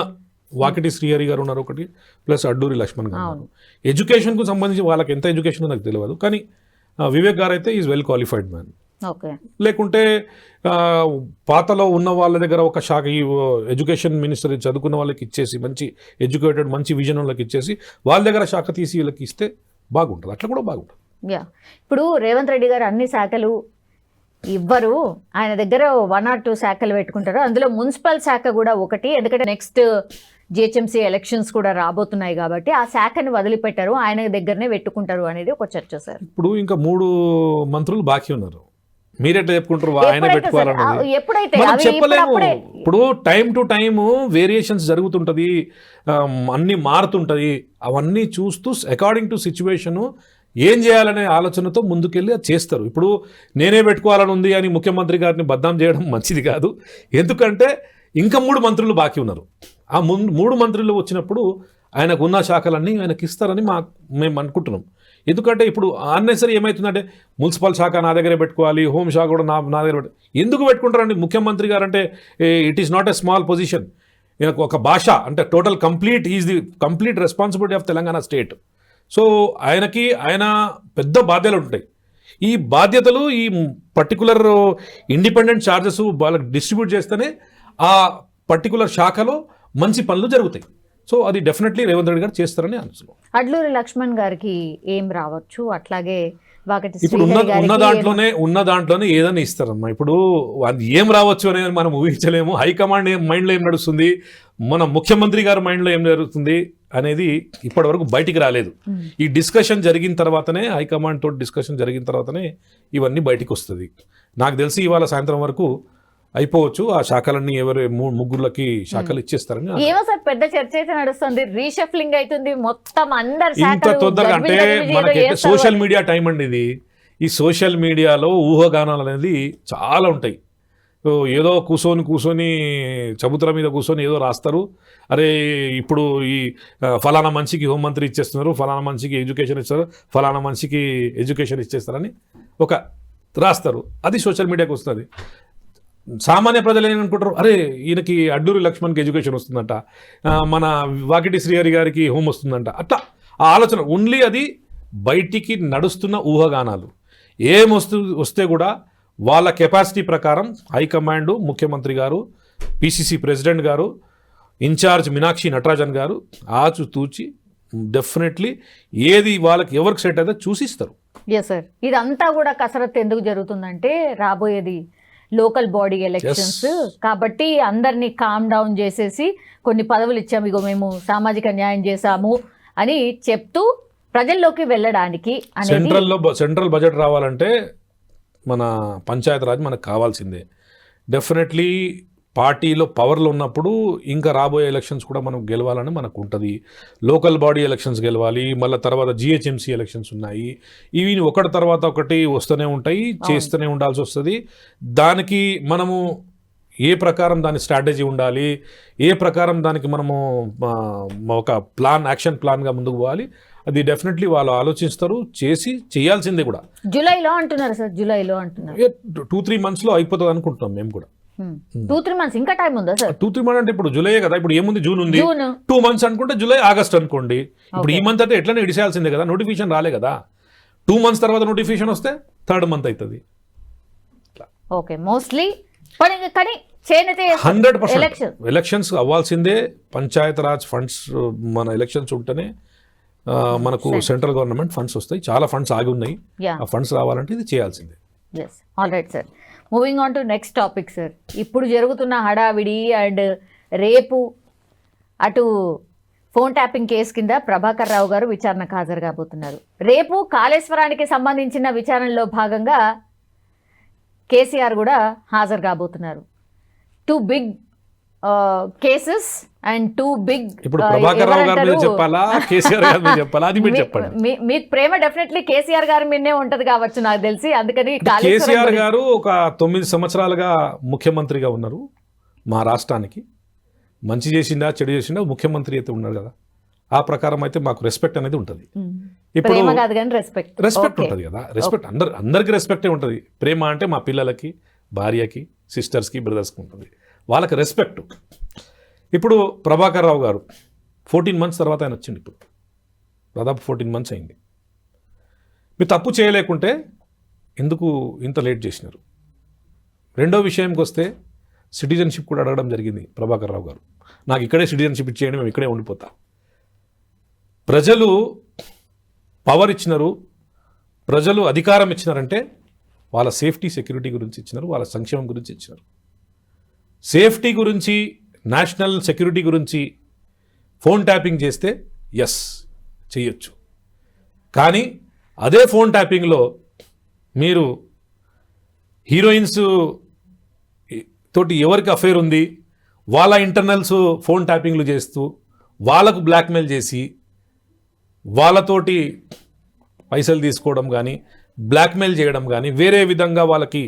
వాకిటి శ్రీహరి గారు ఉన్నారు ఒకటి, ప్లస్ అడ్డూరి లక్ష్మణ్ గారు. ఎడ్యుకేషన్కు సంబంధించి వాళ్ళకి ఎంత ఎడ్యుకేషన్ నాకు తెలియదు, కానీ వివేక్ గారు అయితే ఈజ్ వెల్ క్వాలిఫైడ్ మ్యాన్. లేకుంటే పాతలో ఉన్న వాళ్ళ దగ్గర ఒక శాఖ, ఈ ఎడ్యుకేషన్ మినిస్టర్ చదువుకున్న వాళ్ళకి ఇచ్చేసి, మంచి ఎడ్యుకేటెడ్ మంచి విజన్ వాళ్ళకి ఇచ్చేసి వాళ్ళ దగ్గర శాఖ తీసి వీళ్ళకి ఇస్తే బాగుంటుంది, అట్లా కూడా బాగుంటుంది. ఇప్పుడు రేవంత్ రెడ్డి గారు అన్ని శాఖలు ఇవ్వరు, ఆయన దగ్గర 1 or 2 శాఖలు పెట్టుకుంటారు, అందులో మున్సిపల్ శాఖ కూడా ఒకటి. ఎందుకంటే నెక్స్ట్ జిహెచ్ఎంసీ ఎలక్షన్స్ కూడా రాబోతున్నాయి కాబట్టి ఆ శాఖని వదిలిపెట్టారు, ఆయన దగ్గరనే పెట్టుకుంటారు అనేది ఒక చర్చ సార్. ఇప్పుడు ఇంకా 3 మంత్రులు బాకీ ఉన్నారు, మీరెట్లా చెప్పుకుంటారు ఆయన పెట్టుకోవాలన్నది? మనం చెప్పలేము. ఇప్పుడు టైం టు టైము వేరియేషన్స్ జరుగుతుంటుంది, అన్నీ మారుతుంటుంది, అవన్నీ చూస్తూ అకార్డింగ్ టు సిచ్యువేషను ఏం చేయాలనే ఆలోచనతో ముందుకెళ్ళి అది చేస్తారు. ఇప్పుడు నేనే పెట్టుకోవాలని ఉంది అని ముఖ్యమంత్రి గారిని బద్నాం చేయడం మంచిది కాదు, ఎందుకంటే ఇంకా 3 మంత్రులు బాకీ ఉన్నారు. ఆ 3 మంత్రులు వచ్చినప్పుడు ఆయనకు ఉన్న శాఖలన్నీ ఆయనకి ఇస్తారని మేము అనుకుంటున్నాం. ఎందుకంటే ఇప్పుడు అన్నెసరీ ఏమవుతుందంటే మున్సిపల్ శాఖ నా దగ్గరే పెట్టుకోవాలి, హోమ్ శాఖ కూడా నా దగ్గర ఎందుకు పెట్టుకుంటారండి? ముఖ్యమంత్రి గారు అంటే it is not a small position, ఒక భాష అంటే complete is the complete responsibility of Telangana state. So ఆయన పెద్ద బాధ్యతలు ఉంటాయి. ఈ బాధ్యతలు ఈ పర్టికులర్ ఇండిపెండెంట్ ఛార్జెస్ వాళ్ళకి డిస్ట్రిబ్యూట్ చేస్తేనే ఆ పర్టికులర్ శాఖలో మంచి పనులు జరుగుతాయి. సో అది డెఫినెట్లీ రేవంత్ రెడ్డి గారు చేస్తారని అనుకుంటున్నాను. అడ్లూరి లక్ష్మణ్ గారికి ఏం రావచ్చు, అట్లాగే వాకటి ఇప్పుడు ఉన్న దాంట్లోనే ఏదైనా ఇస్తారమ్మా. ఇప్పుడు అది ఏం రావచ్చు అనేది మనం ఊహించలేము. హైకమాండ్ మైండ్లో ఏం నడుస్తుంది, మన ముఖ్యమంత్రి గారి మైండ్లో ఏం జరుగుతుంది అనేది ఇప్పటి వరకు బయటికి రాలేదు. ఈ డిస్కషన్ జరిగిన తర్వాతనే, హైకమాండ్ తోటి డిస్కషన్ జరిగిన తర్వాతనే ఇవన్నీ బయటికి వస్తుంది. నాకు తెలిసి ఇవాళ సాయంత్రం వరకు అయిపోవచ్చు. ఆ శాఖలన్నీ ఎవరు ముగ్గురులకి శాఖలు ఇచ్చేస్తారని. ఏమో సార్ పెద్ద చర్చ అయితే నడుస్తుంది, రీషఫ్లింగ్ అవుతుంది మొత్తం అందరు. ఇంత తొందరగా అంటే మనకి సోషల్ మీడియా టైం అండి ఇది. ఈ సోషల్ మీడియాలో ఊహాగానాలు అనేది చాలా ఉంటాయి. ఏదో కూర్చొని చబుతల మీద కూర్చొని ఏదో రాస్తారు. అరే ఇప్పుడు ఈ ఫలానా మనిషికి హోంమంత్రి ఇచ్చేస్తున్నారు, ఫలానా మనిషికి ఎడ్యుకేషన్ ఇస్తారు, ఫలానా మనిషికి ఎడ్యుకేషన్ ఇచ్చేస్తారని ఒక రాస్తారు. అది సోషల్ మీడియాకి వస్తుంది. సామాన్య ప్రజలు ఏమనుకుంటారు, అరే ఈయనకి అడ్లూరి లక్ష్మణ్కి ఎడ్యుకేషన్ వస్తుందంట, మన వాకిటి శ్రీహరి గారికి హోమ్ వస్తుందంట. అట్లా ఆ ఆలోచన ఓన్లీ అది బయటికి నడుస్తున్న ఊహాగానాలు. వస్తే కూడా వాళ్ళ కెపాసిటీ ప్రకారం హైకమాండ్, ముఖ్యమంత్రి గారు, పిసిసి ప్రెసిడెంట్ గారు, ఇన్ఛార్జ్ మీనాక్షి నటరాజన్ గారు ఆచితూచి డెఫినెట్లీ ఏది వాళ్ళకి ఎవరికి సెట్ అయితే చూసిస్తారు. ఎస్ సార్, ఇదంతా కూడా కసరత్తు ఎందుకు జరుగుతుందంటే రాబోయేది లోకల్ బాడీ ఎలక్షన్స్ కాబట్టి అందరినీ కామ్ డౌన్ చేసేసి కొన్ని పదవులు ఇచ్చాము, ఇగో మేము సామాజిక న్యాయం చేశాము అని చెప్తూ ప్రజల్లోకి వెళ్ళడానికి. సెంట్రల్ బడ్జెట్ రావాలంటే మన పంచాయత్ రాజ్ మనకు కావాల్సిందే. డెఫినెట్లీ పార్టీలో పవర్లో ఉన్నప్పుడు ఇంకా రాబోయే ఎలక్షన్స్ కూడా మనం గెలవాలని మనకు ఉంటుంది. లోకల్ బాడీ ఎలక్షన్స్ గెలవాలి, మళ్ళీ తర్వాత జిహెచ్ఎంసీ ఎలక్షన్స్ ఉన్నాయి. ఇవి ఒకటి తర్వాత ఒకటి వస్తూనే ఉంటాయి, చేస్తూనే ఉండాల్సి వస్తుంది. దానికి మనము ఏ ప్రకారం దాని స్ట్రాటజీ ఉండాలి, ఏ ప్రకారం దానికి మనము ఒక యాక్షన్ ప్లాన్గా ముందుకు పోవాలి, అది డెఫినెట్లీ వాళ్ళు ఆలోచిస్తారు, చేయాల్సిందే కూడా. జూలైలో అంటున్నారు సార్, జూలైలో అంటున్నారు. 2-3 monthsలో అయిపోతుంది అనుకుంటున్నాం మేము కూడా. 2-3 months ఇంకా టైం ఉందా సార్? 2-3 months అంటే ఇప్పుడు జూలై కదా, ఇప్పుడు ఏముంది, జూన్ ఉంది. 2 months అనుకుంటే జూలై ఆగస్ట్ అనుకోండి. ఇప్పుడు ఈ మంత్ అయితే ఎట్లనే ఇడిసేయాల్సిందే కదా, నోటిఫికేషన్ రాలే కదా. 2 months తర్వాత నోటిఫికేషన్ వస్తే 3rd month అవుతుంది. ఓకే, మోస్ట్లీ కానీ 100% ఎలక్షన్స్ అవ్వాల్సిందే. పంచాయత్ రాజ్ ఫండ్స్ మన ఎలక్షన్స్ ఉంటేనే మనకు సెంట్రల్ గవర్నమెంట్ ఫండ్స్ వస్తాయి. చాలా ఫండ్స్ ఆగి ఉన్నాయి, ఆ ఫండ్స్ రావాలంటే ఇది చేయాల్సిందే. All right sir, moving on to next topic sir. ఇప్పుడు జరుగుతున్న హడావిడి అండ్ రేపు అటు ఫోన్ ట్యాపింగ్ కేసు కింద ప్రభాకర్ రావు గారు విచారణకు హాజరు కాబోతున్నారు. రేపు కాళేశ్వరానికి సంబంధించిన విచారణలో భాగంగా కేసీఆర్ కూడా హాజరు కాబోతున్నారు. 2 big కేసెస్ అండ్ 2 big. ఇప్పుడు ప్రభాకర్ రావు గారి మీద చెప్పాలా, కేసీఆర్ గారి మీద చెప్పాలా, అది మీరు చెప్పండి. మీకు ప్రేమ డెఫినెట్లీ కేసీఆర్ గారి మీదనే ఉంటది కావచ్చు నాకు తెలిసి. అందుకని కేసీఆర్ గారు ఒక 9 సంవత్సరాలుగా ముఖ్యమంత్రిగా ఉన్నారు మా రాష్ట్రానికి. మంచి చేసిందా చెడు చేసిందా ముఖ్యమంత్రి అయితే ఉన్నారు కదా, ఆ ప్రకారం అయితే మాకు రెస్పెక్ట్ అనేది ఉంటుంది. ఇప్పుడు రెస్పెక్ట్ ఉంటుంది కదా, రెస్పెక్ట్ అందరికి రెస్పెక్టే ఉంటుంది. ప్రేమ అంటే మా పిల్లలకి, భార్యకి, సిస్టర్స్కి, బ్రదర్స్కి ఉంటుంది, వాళ్ళకి రెస్పెక్ట్. ఇప్పుడు ప్రభాకర్ రావు గారు 14 months తర్వాత ఆయన వచ్చింది. ఇప్పుడు దాదాపు 14 months అయింది. మీరు తప్పు చేయలేకుంటే ఎందుకు ఇంత లేట్ చేసినారు? రెండో విషయంకి వస్తే సిటిజన్షిప్ కూడా అడగడం జరిగింది ప్రభాకర్ రావు గారు. నాకు ఇక్కడే సిటిజన్షిప్ ఇచ్చేయండి, మేము ఇక్కడే ఉండిపోతా. ప్రజలు పవర్ ఇచ్చినారు, ప్రజలు అధికారం ఇచ్చినారంటే వాళ్ళ సేఫ్టీ సెక్యూరిటీ గురించి ఇచ్చినారు, వాళ్ళ సంక్షేమం గురించి ఇచ్చినారు. సేఫ్టీ గురించి, నేషనల్ సెక్యూరిటీ గురించి ఫోన్ ట్యాపింగ్ చేస్తే ఎస్ చేయొచ్చు. కానీ అదే ఫోన్ ట్యాపింగ్లో మీరు హీరోయిన్స్ తోటి ఎవరికి అఫైర్ ఉంది వాళ్ళ ఇంటర్నల్స్ ఫోన్ ట్యాపింగ్లు చేస్తూ వాళ్ళకు బ్లాక్మెయిల్ చేసి వాళ్ళతోటి పైసలు తీసుకోవడం కానీ, బ్లాక్మెయిల్ చేయడం కానీ, వేరే విధంగా వాళ్ళకి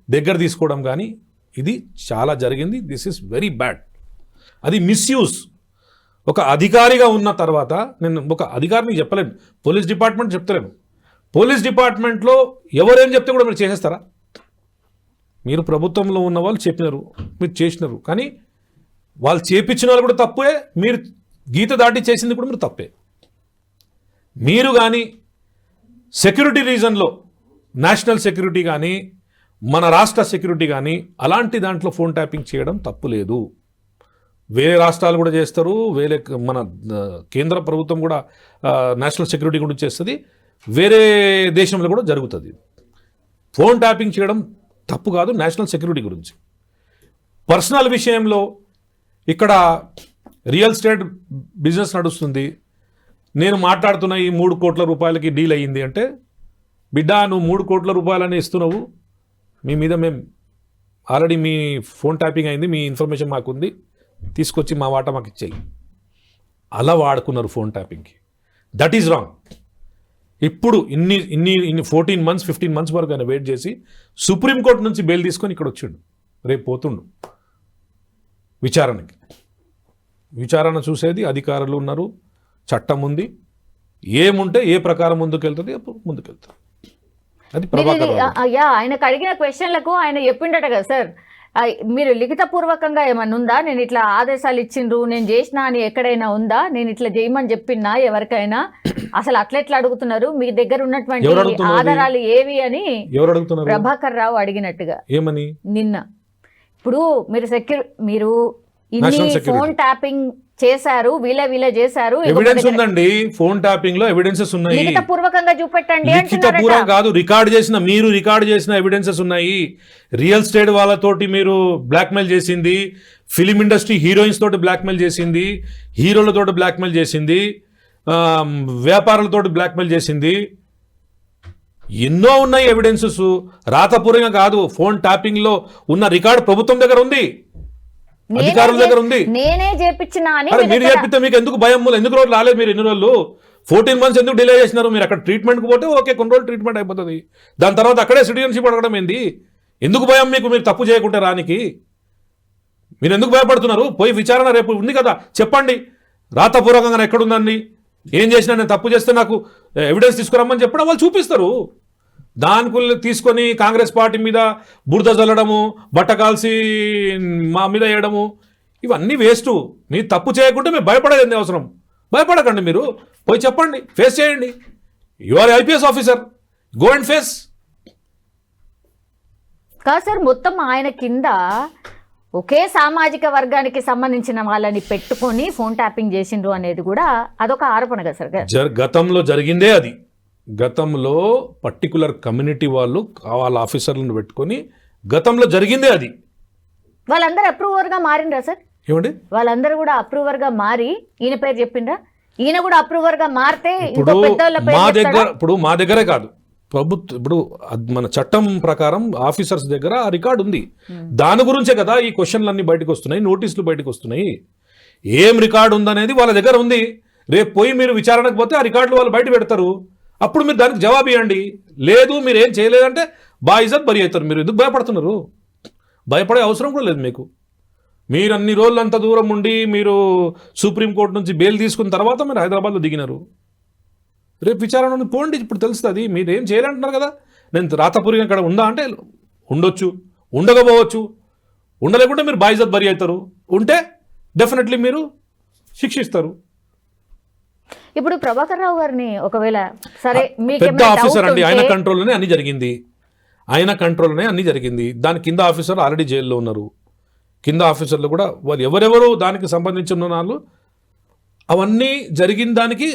దగ్గర తీసుకోవడం కానీ ఇది చాలా జరిగింది. This is very bad. అది మిస్యూజ్. ఒక అధికారిగా ఉన్న తర్వాత, నేను ఒక అధికారిని చెప్పలేను, పోలీస్ డిపార్ట్మెంట్ చెప్తలేను. పోలీస్ డిపార్ట్మెంట్లో ఎవరేం చెప్తే కూడా మీరు చేసేస్తారా? మీరు ప్రభుత్వంలో ఉన్న వాళ్ళు చెప్పినారు, మీరు చేసినారు, కానీ వాళ్ళు చేపించిన వాళ్ళు కూడా తప్పే, మీరు గీత దాటి చేసింది కూడా మీరు తప్పే. మీరు కానీ సెక్యూరిటీ రీజన్లో నేషనల్ సెక్యూరిటీ కానీ మన రాష్ట్ర సెక్యూరిటీ కానీ అలాంటి దాంట్లో ఫోన్ ట్యాపింగ్ చేయడం తప్పు లేదు. వేరే రాష్ట్రాలు కూడా చేస్తారు, వేరే మన కేంద్ర ప్రభుత్వం కూడా నేషనల్ సెక్యూరిటీ గురించి చేస్తుంది, వేరే దేశంలో కూడా జరుగుతుంది. ఫోన్ ట్యాపింగ్ చేయడం తప్పు కాదు నేషనల్ సెక్యూరిటీ గురించి. పర్సనల్ విషయంలో ఇక్కడ రియల్ ఎస్టేట్ బిజినెస్ నడుస్తుంది, నేను మాట్లాడుతున్న ఈ 3 కోట్ల రూపాయలకి డీల్ అయ్యింది అంటే, బిడ్డ నువ్వు 3 కోట్ల రూపాయలని ఇస్తున్నావు, మీ మీద మేము ఆల్రెడీ మీ ఫోన్ ట్యాపింగ్ అయింది, మీ ఇన్ఫర్మేషన్ మాకుంది, తీసుకొచ్చి మా వాటా మాకు ఇచ్చేయి. అలా వాడుకున్నారు ఫోన్ ట్యాపింగ్కి. That is wrong. ఇప్పుడు ఇన్ని 14 months 15 months వరకు ఆయన వెయిట్ చేసి సుప్రీంకోర్టు నుంచి బెయిల్ తీసుకొని ఇక్కడ వచ్చిండు. రేపు పోతుండు విచారణకి. విచారణ చూసేది అధికారులు ఉన్నారు, చట్టం ఉంది, ఏముంటే ఏ ప్రకారం ముందుకెళ్తుంది అప్పుడు ముందుకెళ్తారు. అది ప్రభాకర్ అయ్యా ఆయనకు అడిగిన క్వశ్చన్లకు ఆయన చెప్పిండట కదా సార్, మీరు లిఖితపూర్వకంగా ఏమన్నా ఉందా, నేను ఇట్లా ఆదేశాలు ఇచ్చిండ్రు నేను చేసినా అని ఎక్కడైనా ఉందా, నేను ఇట్లా చేయమని చెప్పినా ఎవరికైనా, అసలు అట్లెట్లా అడుగుతున్నారు, మీ దగ్గర ఉన్నటువంటి ఆధారాలు ఏవి అని ఎవరు అడుగుతున్నారు? ప్రభాకర్ రావు అడిగినట్టుగా. ఏమని? నిన్న ఇప్పుడు మీరు ఇన్ని ఫోన్ ట్యాపింగ్ చేశారు, వీళ్ళ చేశారు, ఎవిడెన్స్ ఉందండి. ఫోన్ ట్యాపింగ్ లో ఎవిడెన్సెస్ ఉన్నాయి, లిఖితపూర్వకంగా చూపెట్టండి. లిఖితపూర్వకం కాదు, మీరు రికార్డ్ చేసిన ఎవిడెన్సెస్ ఉన్నాయి. రియల్ ఎస్టేట్ వాళ్ళతోటి మీరు బ్లాక్మెయిల్ చేసింది, ఫిలిం ఇండస్ట్రీ హీరోయిన్స్ తోటి బ్లాక్మెయిల్ చేసింది, హీరోలతోటి బ్లాక్మెయిల్ చేసింది, వ్యాపారులతోటి బ్లాక్మెయిల్ చేసింది, ఎన్నో ఉన్నాయి ఎవిడెన్సెస్. రాతపూర్వకంగా కాదు, ఫోన్ ట్యాపింగ్ లో ఉన్న రికార్డు ప్రభుత్వం దగ్గర ఉంది, అధికారుల దగ్గర ఉంది. నేనే చేపించినా అని మీరు చెప్పితే మీకు ఎందుకు భయం? ఎందుకు రోజులు రాలేదు మీరు? ఎన్ని రోజులు 14 months ఎందుకు డిలే చేసినారు? మీరు అక్కడ ట్రీట్మెంట్కి పోతే ఓకే, కొన్ని రోజులు ట్రీట్మెంట్ అయిపోతుంది, దాని తర్వాత అక్కడే సిటిజన్షిప్ అడగడం ఏంది? ఎందుకు భయం మీకు? మీరు తప్పు చేయకుంటే రానికి మీరు ఎందుకు భయపడుతున్నారు? పోయి విచారణ రేపు ఉంది కదా, చెప్పండి రాతపూర్వకంగా ఎక్కడుందండి, ఏం చేసినా నేను తప్పు చేస్తే నాకు ఎవిడెన్స్ తీసుకురమ్మని చెప్పడం వాళ్ళు చూపిస్తారు. దానికి తీసుకొని కాంగ్రెస్ పార్టీ మీద బురద చల్లడము, బట్ట కాల్సి మా మీద వేయడము, ఇవన్నీ వేస్ట్. మీరు తప్పు చేయకుంటే మీరు భయపడేది అవసరం. భయపడకండి, మీరు పోయి చెప్పండి, ఫేస్ చేయండి. You are IPS officer, go and face. కాదు సార్, మొత్తం ఆయన కింద ఒకే సామాజిక వర్గానికి సంబంధించిన వాళ్ళని పెట్టుకొని ఫోన్ ట్యాపింగ్ చేసిండ్రు అనేది కూడా అదొక ఆరోపణ కదా సార్. గతంలో జరిగిందే అది. గతంలో పర్టికులర్ కమ్యూనిటీ వాళ్ళు వాళ్ళ ఆఫీసర్లను పెట్టుకొని గతంలో జరిగిందే అది. వాళ్ళందరూ అప్రూవర్గా మారిండ్రా సార్? ఏమండి, వాళ్ళందరూ కూడా అప్రూవర్గా మారి ఈయన పేరు చెప్పిండ్రా? ఈయన కూడా అప్రూవర్గా మారితే మా దగ్గరే కాదు, ప్రభుత్వం ఇప్పుడు మన చట్టం ప్రకారం ఆఫీసర్స్ దగ్గర ఆ రికార్డు ఉంది. దాని గురించే కదా ఈ క్వశ్చన్లన్నీ బయటకు వస్తున్నాయి, నోటీసులు బయటకు వస్తున్నాయి. ఏం రికార్డు ఉందనేది వాళ్ళ దగ్గర ఉంది. రేపు పోయి మీరు విచారణకు పోతే ఆ రికార్డులు వాళ్ళు బయట పెడతారు, అప్పుడు మీరు దానికి జవాబు ఇవ్వండి. లేదు మీరు ఏం చేయలేదంటే బాయిజత్ బరి అవుతారు. మీరు ఎందుకు భయపడుతున్నారు? భయపడే అవసరం కూడా లేదు మీకు. మీరు అన్ని రోజులు అంత దూరం ఉండి మీరు సుప్రీంకోర్టు నుంచి బెయిల్ తీసుకున్న తర్వాత మీరు హైదరాబాద్లో దిగినారు. రేపు విచారణ పోండి, ఇప్పుడు తెలుస్తుంది. మీరు ఏం చేయాలంటున్నారు కదా. నేను రాతపూర్వకంగా ఇక్కడ ఉందా అంటే ఉండొచ్చు, ఉండకపోవచ్చు, ఉండలేకుంటే మీరు బాయిజత్ బరి అవుతారు, ఉంటే డెఫినెట్లీ మీరు శిక్షిస్తారు. ఇప్పుడు ప్రభాకర్ రావు గారిని ఒకవేళ సరే పెద్ద ఆఫీసర్ అండి, ఆయన కంట్రోల్లోనే అన్ని జరిగింది, ఆయన కంట్రోల్లోనే అన్ని జరిగింది. దాని కింద ఆఫీసర్ ఆల్రెడీ జైల్లో ఉన్నారు. కింద ఆఫీసర్లు కూడా వాళ్ళు ఎవరెవరు దానికి సంబంధించిన వాళ్ళు అవన్నీ జరిగిన దానికి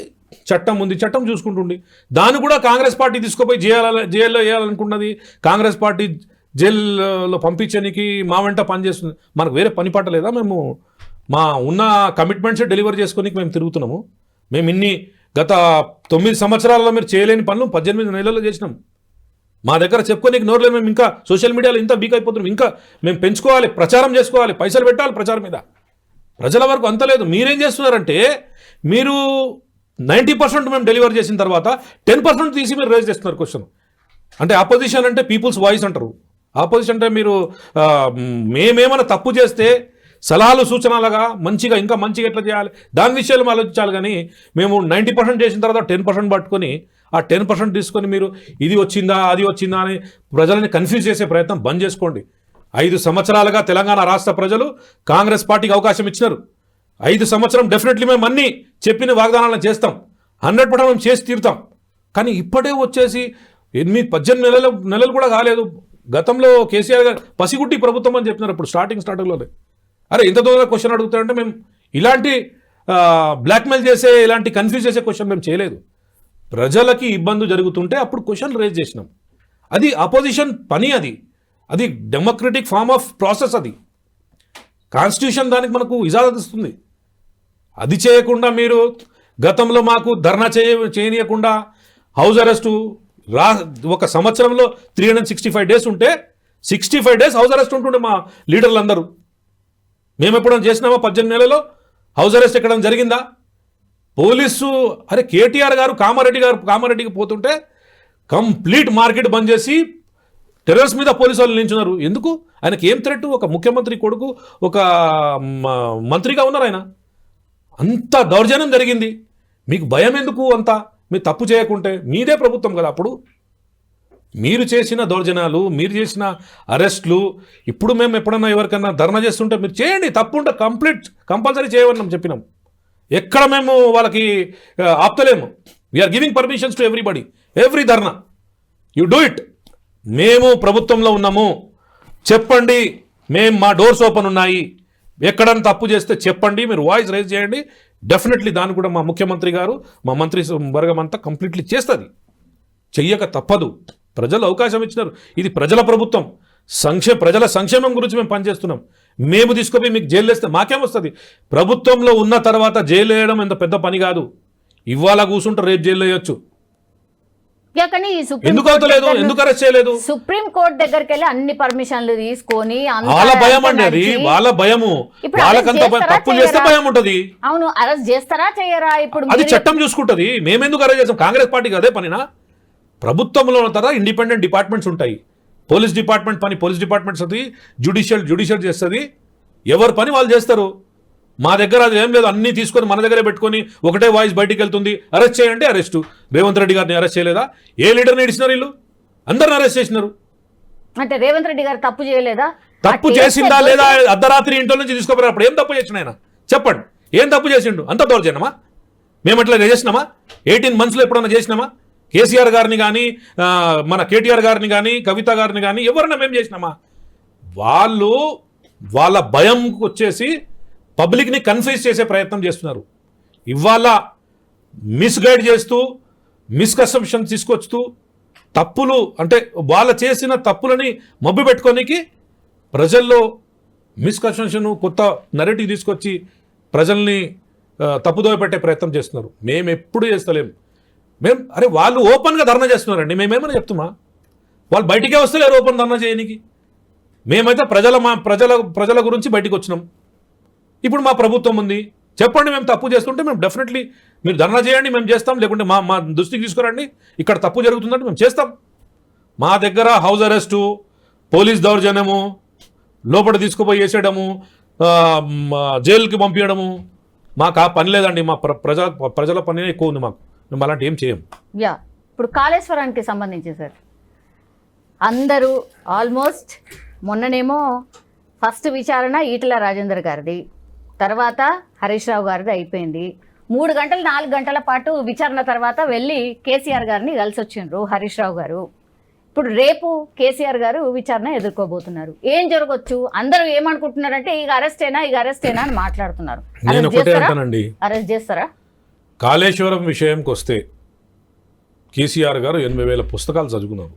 చట్టం ఉంది, చట్టం చూసుకుంటుండి. దాన్ని కూడా కాంగ్రెస్ పార్టీ తీసుకుపోయి జైల్లో వేయాలనుకున్నది, కాంగ్రెస్ పార్టీ జైల్లో పంపించడానికి మా వెంట పనిచేస్తుంది. మనకు వేరే పని పాట లేదా? మేము మా ఉన్న కమిట్మెంట్సే డెలివర్ చేసుకొని మేము తిరుగుతున్నాము. మేము గత 9 సంవత్సరాలలో మీరు చేయలేని పనులు 18 నెలల్లో చేసినాం. మా దగ్గర చెప్పుకోనికి నోరులే. మేము ఇంకా సోషల్ మీడియాలో ఇంత వీక్ అయిపోతున్నాం. ఇంకా మేము పెంచుకోవాలి, ప్రచారం చేసుకోవాలి, పైసలు పెట్టాలి ప్రచారం మీద. ప్రజల వరకు అంత లేదు. మీరేం చేస్తున్నారంటే మీరు 90% మేము డెలివర్ చేసిన తర్వాత 10% తీసి మీరు రేజ్ చేస్తున్నారు క్వశ్చన్. అంటే ఆపోజిషన్ అంటే పీపుల్స్ వాయిస్ అంటారు. ఆపోజిషన్ అంటే మీరు మేమేమైనా తప్పు చేస్తే సలహాలు సూచనలుగా మంచిగా ఇంకా మంచిగా ఎట్లా చేయాలి దాని విషయాలు ఆలోచించాలి. కానీ మేము 90% చేసిన తర్వాత 10% పట్టుకొని ఆ 10% తీసుకొని మీరు ఇది వచ్చిందా అది వచ్చిందా అని ప్రజలని కన్ఫ్యూజ్ చేసే ప్రయత్నం బంద్ చేసుకోండి. 5 సంవత్సరాలుగా తెలంగాణ రాష్ట్ర ప్రజలు కాంగ్రెస్ పార్టీకి అవకాశం ఇచ్చినారు. 5 సంవత్సరం డెఫినెట్లీ మేము అన్నీ చెప్పిన వాగ్దానాలను చేస్తాం. 100% మేము చేసి తీరుతాం. కానీ ఇప్పటే వచ్చేసి 18 నెలలు కూడా కాలేదు. గతంలో కేసీఆర్ గారు పసిగుట్టి ప్రభుత్వం అని చెప్పినారు ఇప్పుడు స్టార్టింగ్లోనే. అరే ఇంత దూరంగా క్వశ్చన్ అడుగుతారంటే మేము ఇలాంటి బ్లాక్మెయిల్ చేసే ఇలాంటి కన్ఫ్యూజ్ చేసే క్వశ్చన్ మేము చేయలేదు. ప్రజలకి ఇబ్బంది జరుగుతుంటే అప్పుడు క్వశ్చన్ రేజ్ చేసినాం. అది అపోజిషన్ పని, అది డెమోక్రటిక్ ఫార్మ్ ఆఫ్ ప్రాసెస్. అది కాన్స్టిట్యూషన్ దానికి మనకు ఇజాజత్ ఇస్తుంది. అది చేయకుండా మీరు గతంలో మాకు ధర్నా చేయనీయకుండా హౌస్ అరెస్టు ఒక సంవత్సరంలో 365 డేస్ ఉంటే 65 డేస్ హౌస్ అరెస్ట్ ఉంటుండే మా లీడర్లు అందరూ. మేము ఎప్పుడైనా చేసినామా 18 నెలలో హౌస్ అరెస్ట్ ఎక్కడం జరిగిందా? పోలీసు అరే కేటీఆర్ గారు కామారెడ్డికి పోతుంటే కంప్లీట్ మార్కెట్ బంద్ చేసి టెర్రస్ మీద పోలీసు వాళ్ళు నిల్చున్నారు. ఎందుకు? ఆయనకి ఏం థ్రెట్? ఒక ముఖ్యమంత్రి కొడుకు, ఒక మంత్రిగా ఉన్నారు ఆయన. అంత దౌర్జన్యం జరిగింది. మీకు భయం ఎందుకు? అంతా మీరు తప్పు చేయకుంటే మీదే ప్రభుత్వం కదా. అప్పుడు మీరు చేసిన దౌర్జన్యాలు, మీరు చేసిన అరెస్టులు, ఇప్పుడు మేము ఎప్పుడన్నా ఎవరికన్నా ధర్నా చేస్తుంటే మీరు చేయండి, తప్పు ఉంటే కంపల్సరీ చేయమని చెప్పినాం. ఎక్కడ మేము వాళ్ళకి ఆప్తలేము. We're giving permissions to everybody, every dharna you do it. మేము ప్రభుత్వంలో ఉన్నాము, చెప్పండి, మా డోర్స్ ఓపెన్ ఉన్నాయి. ఎక్కడన్నా తప్పు చేస్తే చెప్పండి, మీరు వాయిస్ రైజ్ చేయండి. డెఫినెట్లీ దాన్ని కూడా మా ముఖ్యమంత్రి గారు, మా మంత్రి వర్గం అంతా కంప్లీట్లీ చేస్తుంది. చెయ్యక తప్పదు. ప్రజలు అవకాశం ఇచ్చినారు. ఇది ప్రజల ప్రభుత్వం. ప్రజల సంక్షేమం గురించి మేము పనిచేస్తున్నాం. మేము తీసుకుపోయి మీకు జైలు వేస్తే మాకేమొస్తుంది? ప్రభుత్వంలో ఉన్న తర్వాత జైలు వేయడం ఎంత పెద్ద పని కాదు. ఇవాళ కూర్చుంటే రేపు జైలు వేయొచ్చు. ఎందుకు అవుతలేదు? ఎందుకు అరెస్ట్ చేయలేదు? సుప్రీం కోర్టు దగ్గరికి వెళ్ళి అన్ని పర్మిషన్లు తీసుకొని వాళ్ళ భయం అండి, అది వాళ్ళ భయము. వాళ్ళకంత తప్పులు చేస్తే భయం ఉంటది. అవును, అరెస్ట్ చేస్తారా చేయరా? ఇప్పుడు అది చట్టం చూసుకుంటది. మేమెందుకు అరెస్ట్ చేస్తాం? కాంగ్రెస్ పార్టీకి అదే పనినా? ప్రభుత్వంలో ఉంటారా ఇండిపెండెంట్ డిపార్ట్మెంట్స్ ఉంటాయి. పోలీస్ డిపార్ట్మెంట్ పని పోలీస్ డిపార్ట్మెంట్స్ అది, జ్యుడిషియల్ చేస్తుంది. ఎవరి పని వాళ్ళు చేస్తారు. మా దగ్గర అది ఏం లేదు. అన్నీ తీసుకొని మన దగ్గరే పెట్టుకొని ఒకటే వాయిస్ బయటికి వెళ్తుంది. అరెస్ట్ చేయండి, అరెస్టు. రేవంత్ రెడ్డి గారిని అరెస్ట్ చేయలేదా? ఏ లీడర్ని ఇచ్చినారు వీళ్ళు? అందరిని అరెస్ట్ చేసినారు. అంటే రేవంత్ రెడ్డి గారు తప్పు చేయలేదా? తప్పు చేసిందా లేదా? అర్ధరాత్రి ఇంట్లో నుంచి తీసుకోపోయారు. అప్పుడు ఏం తప్పు చేసిన ఆయన? చెప్పండి, ఏం తప్పు చేసిండు? అంత దౌర్జన్యమా? మేము అట్లా చేసినామా? 18 monthsలో ఎప్పుడన్నా చేసినామా? కేసీఆర్ గారిని కానీ, మన కేటీఆర్ గారిని కానీ, కవిత గారిని కానీ ఎవరైనా మేము చేసినామా? వాళ్ళ భయంకి వచ్చేసి పబ్లిక్ని కన్ఫ్యూజ్ చేసే ప్రయత్నం చేస్తున్నారు. ఇవాళ మిస్గైడ్ చేస్తూ, మిస్కన్సెప్షన్ తీసుకొస్తూ, తప్పులు అంటే వాళ్ళ చేసిన తప్పులని మబ్బు పెట్టుకోనికి ప్రజల్లో మిస్కన్సెప్షన్, కొత్త నెరేటివ్ తీసుకొచ్చి ప్రజల్ని తప్పుదోవ పెట్టే ప్రయత్నం చేస్తున్నారు. మేము ఎప్పుడు చేస్తలేము. అరే వాళ్ళు ఓపెన్గా ధర్నా చేస్తున్నారండి. మేమేమని చెప్తున్నా? వాళ్ళు బయటికే వస్తలేరు ఓపెన్ ధర్నా చేయడానికి. మేమైతే ప్రజల గురించి బయటికి వచ్చినాం. ఇప్పుడు మా ప్రభుత్వం ఉంది, చెప్పండి. మేము తప్పు చేస్తుంటే మేము డెఫినెట్లీ మీరు ధర్నా చేయండి, మేము చేస్తాం. లేకుంటే మా దృష్టికి తీసుకురండి, ఇక్కడ తప్పు జరుగుతుందంటే మేము చేస్తాం. మా దగ్గర హౌస్ అరెస్టు, పోలీస్ దౌర్జన్యము, లోపల తీసుకుపోయి వేసేయడము, జైలుకి పంపించడము మాకు ఆ పని లేదండి. మా ప్రజల పని ఎక్కువ ఉంది. మేము అలాంటి ఏం చేయం. ఇప్పుడు కాళేశ్వరానికి సంబంధించి సార్ అందరూ ఆల్మోస్ట్ మొన్ననేమో ఫస్ట్ విచారణ ఈటెల రాజేందర్ గారిది, తర్వాత హరీష్ రావు గారిది అయిపోయింది. 3 గంటలు 4 గంటల పాటు విచారణ తర్వాత వెళ్ళి కేసీఆర్ గారిని కలిసి వచ్చిండ్రు హరీష్ రావు గారు. ఇప్పుడు రేపు కేసీఆర్ గారు విచారణ ఎదుర్కోబోతున్నారు. ఏం జరగవచ్చు? అందరూ ఏమనుకుంటున్నారంటే ఇక అరెస్టేనా అని మాట్లాడుతున్నారు. అరెస్ట్ చేస్తారా? కాళేశ్వరం విషయంకి వస్తే కేసీఆర్ గారు 80,000 పుస్తకాలు చదువుకున్నారు.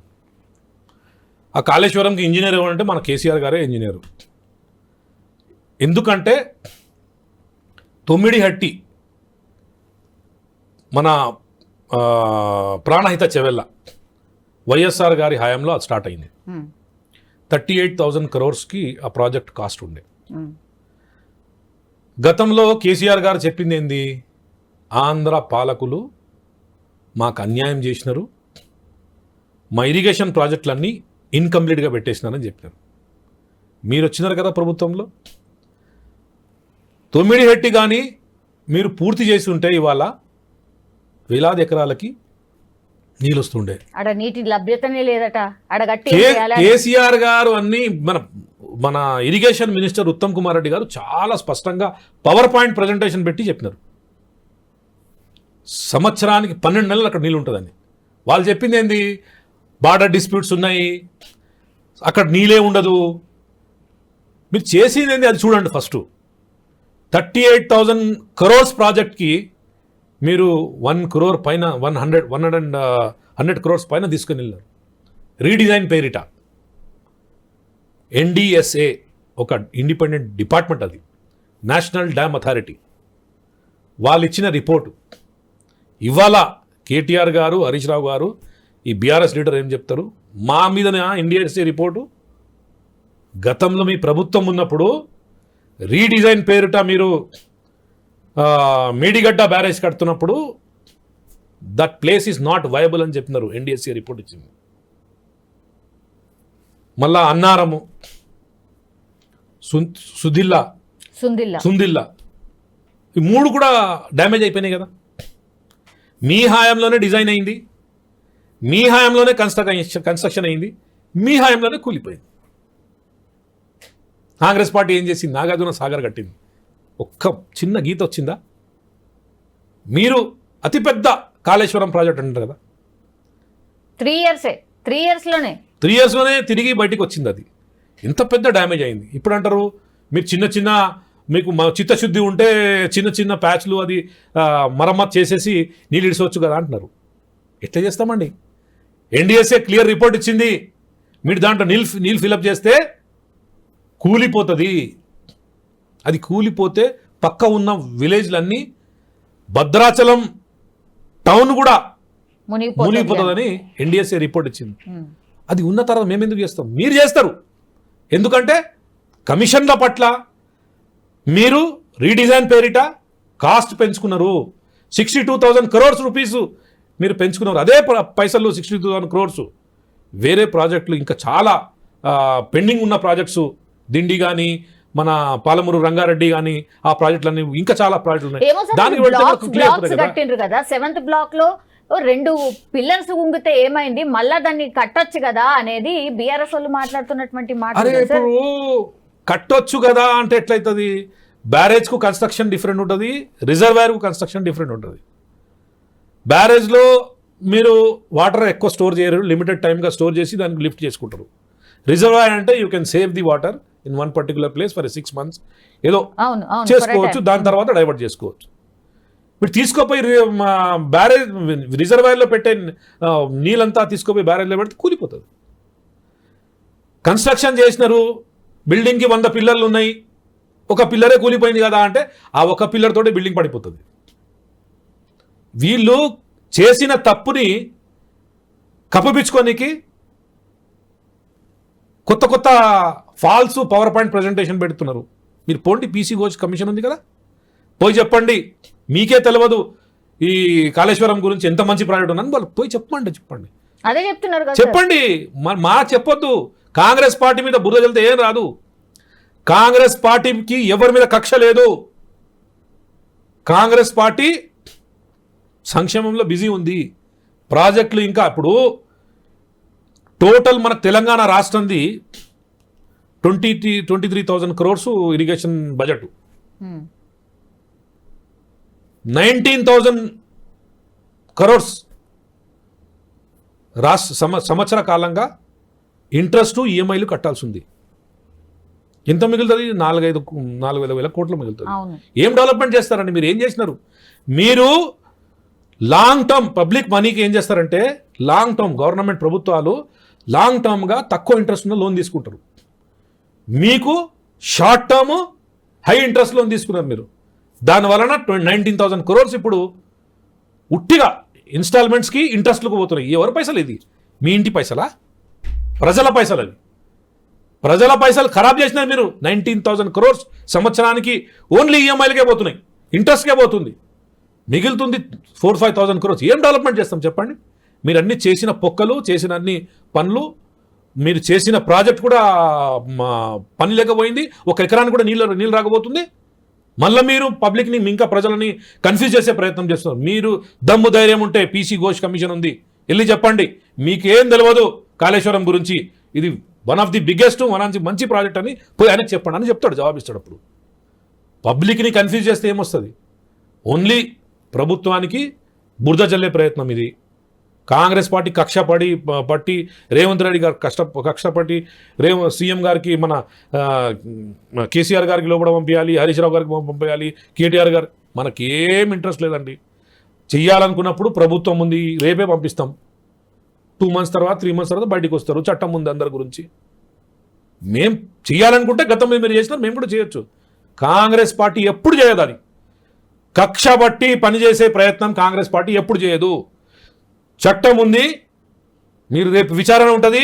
ఆ కాళేశ్వరంకి ఇంజనీర్ ఎవరంటే మన కేసీఆర్ గారే ఇంజనీరు. ఎందుకంటే తొమ్మిడిహట్టి మన ప్రాణహిత చెవెళ్ళ వైఎస్ఆర్ గారి హయాంలో అది స్టార్ట్ అయింది. 38,000 crores ఆ ప్రాజెక్ట్ కాస్ట్ ఉండే. గతంలో కేసీఆర్ గారు చెప్పింది ఏంది? ఆంధ్ర పాలకులు మాకు అన్యాయం చేసినారు, మా ఇరిగేషన్ ప్రాజెక్టులన్నీ ఇన్కంప్లీట్గా పెట్టేసినారని చెప్పినారు. మీరు వచ్చినారు కదా ప్రభుత్వంలో, తొమ్మిడిహట్టి కానీ మీరు పూర్తి చేసి ఉంటే ఇవాళ వేలాది ఎకరాలకి నీళ్ళు వస్తుండే. నీటి లభ్యతనే లేదట. కేసీఆర్ గారు అన్ని మన ఇరిగేషన్ మినిస్టర్ ఉత్తమ్ కుమార్ రెడ్డి గారు చాలా స్పష్టంగా పవర్ పాయింట్ ప్రజెంటేషన్ పెట్టి చెప్పినారు. సంవత్సరానికి 12 నెలలు అక్కడ నీళ్ళు ఉంటుందని. వాళ్ళు చెప్పింది ఏంది, బార్డర్ డిస్ప్యూట్స్ ఉన్నాయి, అక్కడ నీళ్ళే ఉండదు. మీరు చేసింది ఏంది అది చూడండి. ఫస్ట్ 38,000 crores ప్రాజెక్ట్కి మీరు 1 crore పైన 100 crores పైన తీసుకుని వెళ్ళారు. రీడిజైన్ పేరిట NDSA ఒక ఇండిపెండెంట్ డిపార్ట్మెంట్, అది నేషనల్ డ్యామ్ అథారిటీ, వాళ్ళు ఇచ్చిన రిపోర్టు. ఇవాళ కేటీఆర్ గారు, హరీష్ రావు గారు, ఈ బీఆర్ఎస్ లీడర్ ఏం చెప్తారు, మా మీదనే NDSA రిపోర్టు. గతంలో మీ ప్రభుత్వం ఉన్నప్పుడు రీడిజైన్ పేరిట మీరు మేడిగడ్డ బ్యారేజ్ కడుతున్నప్పుడు that place is not viable అని చెప్పినారు. NDSA రిపోర్ట్ ఇచ్చింది. మళ్ళా అన్నారము, సుందిల్లా, ఈ 3 కూడా డ్యామేజ్ అయిపోయినాయి కదా. మీ హయాంలోనే డిజైన్ అయింది, మీ హయాంలోనే కన్స్ట్రక్షన్ అయింది, మీ హయాంలోనే కూలిపోయింది. కాంగ్రెస్ పార్టీ ఏం చేసింది, నాగార్జున సాగర్ కట్టింది. ఒక్క చిన్న గీత వచ్చిందా? మీరు అతిపెద్ద కాళేశ్వరం ప్రాజెక్ట్ అంటారు కదా, 3 ఇయర్స్లోనే తిరిగి బయటికి వచ్చింది. అది ఇంత పెద్ద డ్యామేజ్ అయింది. ఇప్పుడు అంటారు మీరు మీకు చిత్తశుద్ధి ఉంటే చిన్న ప్యాచ్లు అది మరమ్మతు చేసేసి నీళ్ళు ఇడిసవచ్చు కదా అంటున్నారు. ఎట్లా చేస్తామండి? NDSA క్లియర్ రిపోర్ట్ ఇచ్చింది, మీరు దాంట్లో నీళ్ళు ఫిలప్ చేస్తే కూలిపోతుంది. అది కూలిపోతే పక్క ఉన్న విలేజ్లన్నీ, భద్రాచలం టౌన్ కూడా మునిగిపోతుందని NDSA రిపోర్ట్ ఇచ్చింది. అది ఉన్న తర్వాత మేము ఎందుకు చేస్తాం? మీరు చేస్తారు. ఎందుకంటే కమిషన్ల పట్ల మీరు రీడిజైన్ పేరిట కాస్ట్ పెంచుకున్నారు. 62,000 crores రూపీస్ మీరు పెంచుకున్నారు. అదే పైసలు 62,000 crores వేరే ప్రాజెక్టులు ఇంకా చాలా పెండింగ్ ఉన్న ప్రాజెక్ట్స్, దిండి కానీ, మన పాలమూరు రంగారెడ్డి కానీ, ఆ ప్రాజెక్టులన్నీ ఇంకా చాలా ప్రాజెక్టులు ఉన్నాయి. దానికి కట్టిండ్రు కదా. 7th బ్లాక్ లో 2 పిల్లర్స్ ఉంగితే ఏమైంది, మళ్ళా దాన్ని కట్టొచ్చు కదా అనేది బీఆర్ఎస్ వాళ్ళు మాట్లాడుతున్నటువంటి మాట. అరే ఇప్పుడు కట్టొచ్చు కదా అంటే ఎట్లయితుంది? బ్యారేజ్ కు కన్స్ట్రక్షన్ డిఫరెంట్ ఉంటుంది, రిజర్వాయర్ కు కన్స్ట్రక్షన్ డిఫరెంట్ ఉంటుంది. బ్యారేజ్లో మీరు వాటర్ ఎక్కువ స్టోర్ చేయరు, లిమిటెడ్ టైమ్గా స్టోర్ చేసి దానికి లిఫ్ట్ చేసుకుంటారు. రిజర్వాయర్ అంటే you can save the water in 1 particular place for 6 months ఏదో చేసుకోవచ్చు, దాని తర్వాత డైవర్ట్ చేసుకోవచ్చు. మీరు తీసుకోపోయి బ్యారేజ్ రిజర్వాయర్లో పెట్టే నీళ్ళంతా తీసుకోపోయి బ్యారేజ్లో పెడితే కూలిపోతుంది. కన్స్ట్రక్షన్ చేసినారు, బిల్డింగ్కి 100 పిల్లర్లు ఉన్నాయి, ఒక పిల్లరే కూలిపోయింది కదా అంటే ఆ ఒక పిల్లర్ తోటి బిల్డింగ్ పడిపోతుంది. వీళ్ళు చేసిన తప్పుని కప్పిపుచ్చుకోనికి కొత్త ఫాల్స్ పవర్ పాయింట్ ప్రజెంటేషన్ పెడుతున్నారు. మీరు పోండి, పీసీ ఘోష్ కమిషన్ ఉంది కదా, పోయి చెప్పండి. మీకే తెలియదు ఈ కాళేశ్వరం గురించి ఎంత మంచి ప్రాజెక్ట్ ఉందని, వాళ్ళు పోయి చెప్పండి. అదే చెప్తున్నారు కదా, చెప్పండి. మా చెప్పొద్దు. కాంగ్రెస్ పార్టీ మీద బురద చల్లితే ఏం రాదు. కాంగ్రెస్ పార్టీకి ఎవరి మీద కక్ష లేదు. కాంగ్రెస్ పార్టీ సంక్షేమంలో బిజీ ఉంది. ప్రాజెక్టులు ఇంకా ఇప్పుడు టోటల్ మన తెలంగాణ రాష్ట్రంది 23,000 crores ఇరిగేషన్ బడ్జెట్, 19,000 crores సంవత్సర కాలంగా ఇంట్రెస్ట్ ఈఎంఐలు కట్టాల్సి ఉంది. ఎంత మిగులుతుంది? 4,000 కోట్లు మిగులుతుంది. ఏం డెవలప్మెంట్ చేస్తారండి? మీరు ఏం చేసినారు? మీరు లాంగ్ టర్మ్ పబ్లిక్ మనీకి ఏం చేస్తారంటే, లాంగ్ టర్మ్ గవర్నమెంట్ ప్రభుత్వాలు లాంగ్ టర్మ్గా తక్కువ ఇంట్రెస్ట్ ఉన్న లోన్ తీసుకుంటారు. మీకు short term high interest loan తీసుకున్నారు మీరు. దానివలన 19,000 crores ఇప్పుడు ఉట్టిగా ఇన్స్టాల్మెంట్స్కి ఇంట్రెస్ట్లకు పోతున్నాయి. ఎవరి పైసలు? ఇది మీ ఇంటి పైసలా? ప్రజల పైసలు. అవి ప్రజల పైసలు ఖరాబ్ చేసినారు మీరు. 19,000 crores సంవత్సరానికి ఓన్లీ ఈఎంఐలకే పోతున్నాయి, ఇంట్రెస్ట్కే పోతుంది. మిగులుతుంది 4,000-5,000 crores. ఏం డెవలప్మెంట్ చేస్తాం చెప్పండి? మీరు అన్ని చేసిన పొక్కలు, చేసిన అన్ని పనులు, మీరు చేసిన ప్రాజెక్ట్ కూడా పని లేకపోయింది. 1 ఎకరానికి కూడా నీళ్ళు రాకపోతుంది. మళ్ళీ మీరు పబ్లిక్ని, ఇంకా ప్రజలని కన్ఫ్యూజ్ చేసే ప్రయత్నం చేస్తున్నారు. మీరు దమ్ము ధైర్యం ఉంటే పీసీ ఘోష్ కమిషన్ ఉంది, వెళ్ళి చెప్పండి. మీకేం తెలియదు కాళేశ్వరం గురించి, ఇది వన్ ఆఫ్ ది బిగ్గెస్ట్, మంచి ప్రాజెక్ట్ అని పోయి ఆయనకు చెప్పండి అని చెప్తాడు, జవాబిస్తాడు. అప్పుడు పబ్లిక్ని కన్ఫ్యూజ్ చేస్తే ఏమొస్తుంది? ఓన్లీ ప్రభుత్వానికి బురద జల్లే ప్రయత్నం ఇది. కాంగ్రెస్ పార్టీ పట్టి రేవంత్ రెడ్డి గారు కష్టపడి సీఎం గారికి మన కేసీఆర్ గారికి లోపల పంపించాలి, హరీష్ రావు గారికి పంపించాలి, కేటీఆర్ గారు. మనకి ఏం ఇంట్రెస్ట్ లేదండి. చెయ్యాలనుకున్నప్పుడు ప్రభుత్వం ఉంది, రేపే పంపిస్తాం. 2 months తర్వాత 3 months తర్వాత బయటికి వస్తారు. చట్టం ఉంది అందరి గురించి. మేము చేయాలనుకుంటే గతంలో మీరు చేసినారు, మేము కూడా చేయొచ్చు. కాంగ్రెస్ పార్టీ ఎప్పుడు చేయదు. అది కక్ష బట్టి పనిచేసే ప్రయత్నం కాంగ్రెస్ పార్టీ ఎప్పుడు చేయదు. చట్టం ఉంది, మీరు రేపు విచారణ ఉంటుంది,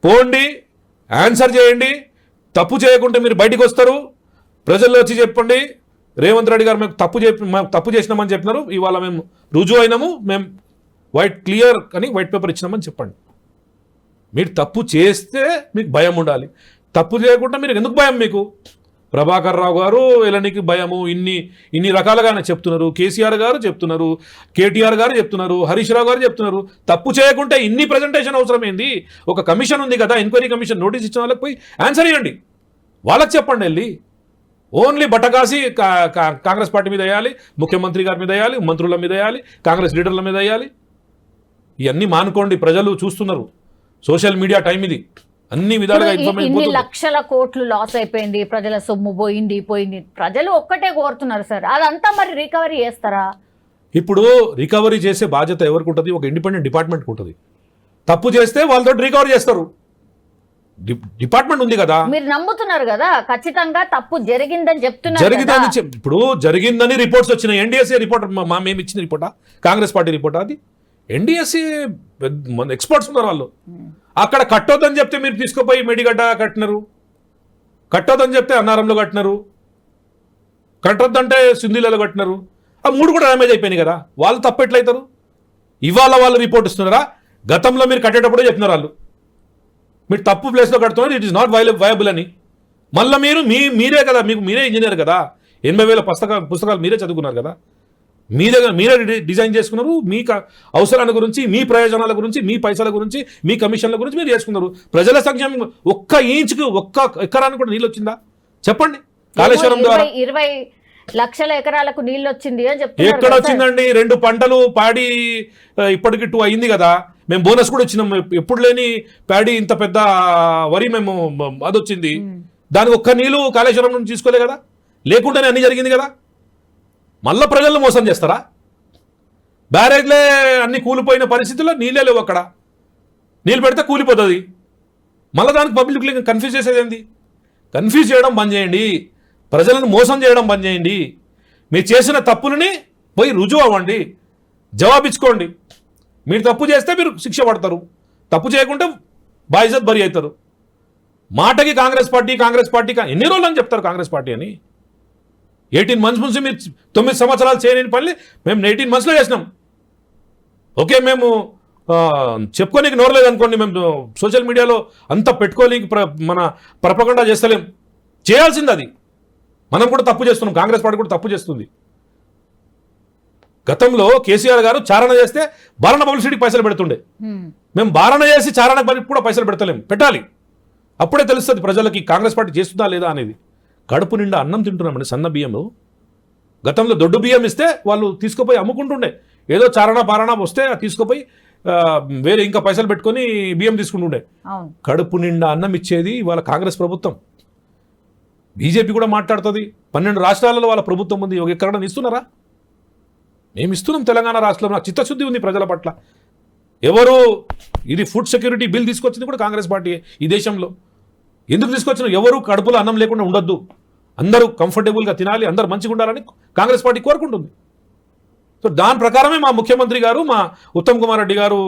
పోండి, ఆన్సర్ చేయండి. తప్పు చేయకుంటే మీరు బయటికి వస్తారు, ప్రజల్లో వచ్చి చెప్పండి రేవంత్ రెడ్డి గారు మేము తప్పు చేసినామని చెప్పినారు, ఇవాళ మేము రుజువు అయినాము, మేము క్లియర్ అని వైట్ పేపర్ ఇచ్చినామని చెప్పండి. మీరు తప్పు చేస్తే మీకు భయం ఉండాలి, తప్పు చేయకుండా మీరు ఎందుకు భయం? మీకు ప్రభాకర్ రావు గారు ఎలానికి భయము, ఇన్ని రకాలుగానే చెప్తున్నారు. కేసీఆర్ గారు చెప్తున్నారు, కేటీఆర్ గారు చెప్తున్నారు, హరీష్ రావు గారు చెప్తున్నారు. తప్పు చేయకుంటే ఇన్ని ప్రజెంటేషన్ అవసరమైంది. ఒక కమిషన్ ఉంది కదా, ఎంక్వైరీ కమిషన్, నోటీస్ ఇచ్చిన వాళ్ళకి పోయి ఆన్సర్ ఇవ్వండి, వాళ్ళకి చెప్పండి. వెళ్ళి ఓన్లీ బట్టకాసి కాంగ్రెస్ పార్టీ మీద వేయాలి, ముఖ్యమంత్రి గారి మీద వేయాలి, మంత్రుల మీద వేయాలి, కాంగ్రెస్ లీడర్ల మీద వేయాలి. ఇవన్నీ మానుకోండి. ప్రజలు చూస్తున్నారు, సోషల్ మీడియా టైం ఇది. అన్ని విధాలుగా ఇన్ని లక్షల కోట్లు లాస్ అయిపోయింది, ప్రజల సొమ్ము పోయింది. ప్రజలు ఒక్కటే కోరుతున్నారు సార్, అదంతా మరి రికవరీ చేస్తారా? ఇప్పుడు రికవరీ చేసే బాధ్యత ఎవరికి ఉంటుంది? ఒక ఇండిపెండెంట్ డిపార్ట్మెంట్కి ఉంటుంది. తప్పు చేస్తే వాళ్ళతో రికవరీ చేస్తారు. డిపార్ట్మెంట్ ఉంది కదా. మీరు నమ్ముతున్నారు కదా ఖచ్చితంగా తప్పు జరిగిందని చెప్తున్నారు. జరిగిందని ఇప్పుడు జరిగిందని రిపోర్ట్స్ వచ్చినాయి. ఎన్డీఎస్ఏ రిపోర్ట్ మేము ఇచ్చిన రిపోర్టా, కాంగ్రెస్ పార్టీ రిపోర్టా? అది ఎన్డీఎస్ఏ ఎక్స్పర్ట్స్ ఉన్నారు వాళ్ళు. అక్కడ కట్టొద్దని చెప్తే మీరు తీసుకుపోయి మెడిగడ్డ కట్టినారు, కట్టొద్దని చెప్తే అన్నారంలో కట్టినారు, కట్టొద్దంటే సింధులలో కట్టినారు. ఆ 3 కూడా డ్యామేజ్ అయిపోయినాయి కదా. వాళ్ళు తప్పు ఎట్లయితారు? ఇవాళ వాళ్ళు రిపోర్ట్ ఇస్తున్నారా? గతంలో మీరు కట్టేటప్పుడే చెప్పినారు వాళ్ళు మీరు తప్పు ప్లేస్లో కడుతున్నారు, ఇట్ ఈస్ నాట్ వయబుల్ అని. మళ్ళీ మీరే కదా, మీరే ఇంజనీర్ కదా, 80,000 పుస్తకాలు మీరే చదువుకున్నారు కదా, మీరే డిజైన్ చేసుకున్నారు. మీ అవసరాల గురించి, మీ ప్రయోజనాల గురించి, మీ పైసల గురించి, మీ కమిషన్ల గురించి మీరు చేసుకున్నారు. ప్రజల సంక్షేమం ఒక్క ఇంచుకు, ఒక్క ఎకరానికి కూడా నీళ్ళు వచ్చిందా చెప్పండి? కాళేశ్వరం ద్వారా 20 లక్షల ఎకరాలకు నీళ్ళు వచ్చింది అని చెప్తున్నారు. ఎక్కడ వచ్చిందండి? 2 పంటలు పాడి ఇప్పటికి 2 అయింది కదా. మేము బోనస్ కూడా ఇచ్చినాం. ఎప్పుడు లేని ప్యాడీ ఇంత పెద్ద వరి మేము అది వచ్చింది. దానికి ఒక్క నీళ్ళు కాళేశ్వరం నుంచి తీసుకోలే కదా, లేకుండానే అన్ని జరిగింది కదా. మళ్ళీ ప్రజలను మోసం చేస్తారా? బ్యారేజ్లే అన్ని కూలిపోయిన పరిస్థితుల్లో నీళ్ళే లేవు. అక్కడ నీళ్ళు పెడితే కూలిపోతుంది. మళ్ళీ దానికి పబ్లిక్ కన్ఫ్యూజ్ చేసేది ఏంది? కన్ఫ్యూజ్ చేయడం బంద్ చేయండి, ప్రజలను మోసం చేయడం బంద్ చేయండి. మీరు చేసిన తప్పులని పోయి రుజువు అవ్వండి, జవాబిచ్చుకోండి. మీరు తప్పు చేస్తే మీరు శిక్ష పడతారు, తప్పు చేయకుంటే బాయిజత్ బరి అవుతారు. మాటకి కాంగ్రెస్ పార్టీ ఎన్ని రోజులు అని చెప్తారు కాంగ్రెస్ పార్టీ అని? 18 months నుంచి మీరు 9 సంవత్సరాలు చేయలేని పని మేము 18 monthsలో చేసినాం. ఓకే, మేము చెప్పుకోనికి నోరలేదు అనుకోండి, మేము సోషల్ మీడియాలో అంతా పెట్టుకోలేకి మన ప్రపగండా చేస్తలేం. చేయాల్సింది అది. మనం కూడా తప్పు చేస్తున్నాం, కాంగ్రెస్ పార్టీ కూడా తప్పు చేస్తుంది. గతంలో కేసీఆర్ గారు చారణ చేస్తే బారణ పబ్లిసిటీకి పైసలు పెడుతుండే. మేము బారణ చేసి చారణ కూడా పైసలు పెడతలేం, పెట్టాలి. అప్పుడే తెలుస్తుంది ప్రజలకి కాంగ్రెస్ పార్టీ చేస్తుందా లేదా అనేది. కడుపు నిండా అన్నం తింటున్నామండి, సన్న బియ్యం. గతంలో దొడ్డు బియ్యం ఇస్తే వాళ్ళు తీసుకుపోయి అమ్ముకుంటుండే. ఏదో చారణ పారణ వస్తే తీసుకుపోయి వేరే ఇంకా పైసలు పెట్టుకొని బియ్యం తీసుకుంటుండే. కడుపు నిండా అన్నం ఇచ్చేది వాళ్ళ కాంగ్రెస్ ప్రభుత్వం. బీజేపీ కూడా మాట్లాడుతుంది, 12 రాష్ట్రాలలో వాళ్ళ ప్రభుత్వం ఉంది. ఎక్కడైనా ఇస్తున్నారా? మేము ఇస్తున్నాం. తెలంగాణ రాష్ట్రంలో నాకు చిత్తశుద్ధి ఉంది ప్రజల పట్ల. ఎవరు ఇది ఫుడ్ సెక్యూరిటీ బిల్ తీసుకొచ్చింది కూడా కాంగ్రెస్ పార్టీ ఈ దేశంలో. ఎందుకు తీసుకొచ్చిన? ఎవరు కడుపులో అన్నం లేకుండా ఉండొద్దు, అందరూ కంఫర్టబుల్గా తినాలి, అందరూ మంచిగా ఉండాలని కాంగ్రెస్ పార్టీ కోరుకుంటుంది. సో దాని ప్రకారమే మా ముఖ్యమంత్రి గారు, మా ఉత్తమ్ కుమార్ రెడ్డి గారు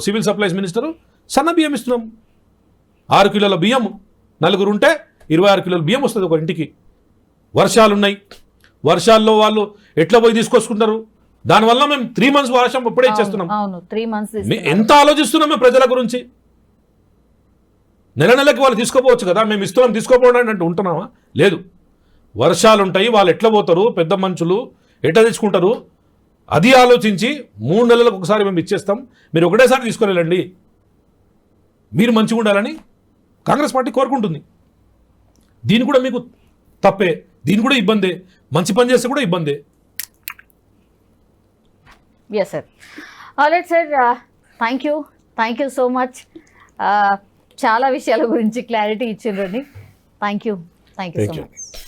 సివిల్ సప్లైస్ మినిస్టరు సన్న బియ్యం ఇస్తున్నాం. 6 కిలోల బియ్యం, 4 ఉంటే 26 కిలోల బియ్యం వస్తుంది ఒక ఇంటికి. వర్షాలున్నాయి, వర్షాల్లో వాళ్ళు ఎట్లా పోయి తీసుకొచ్చుకుంటారు? దానివల్ల మేము 3 months వర్షం ఇప్పుడే ఇచ్చేస్తున్నాం. ఎంత ఆలోచిస్తున్నాం మేము ప్రజల గురించి? నెలకి వాళ్ళు తీసుకోపోవచ్చు కదా, మేము ఇస్తున్నాం తీసుకోపోవడానికి అంటే ఉంటున్నామా? లేదు. వర్షాలు ఉంటాయి, వాళ్ళు ఎట్లా పోతారు, పెద్ద మనుషులు ఎట్లా తెచ్చుకుంటారు, అది ఆలోచించి 3 నెలలకు ఒకసారి మేము ఇచ్చేస్తాం, మీరు ఒకటేసారి తీసుకొని వెళ్ళండి, మీరు మంచిగా ఉండాలని కాంగ్రెస్ పార్టీ కోరుకుంటుంది. దీని కూడా మీకు తప్పే, దీని కూడా ఇబ్బందే. మంచి పని చేస్తే కూడా ఇబ్బందే. Yes sir. Alright sir, thank you so much. చాలా విషయాల గురించి క్లారిటీ ఇచ్చిండ్రండి. Thank you so Thank you. Much.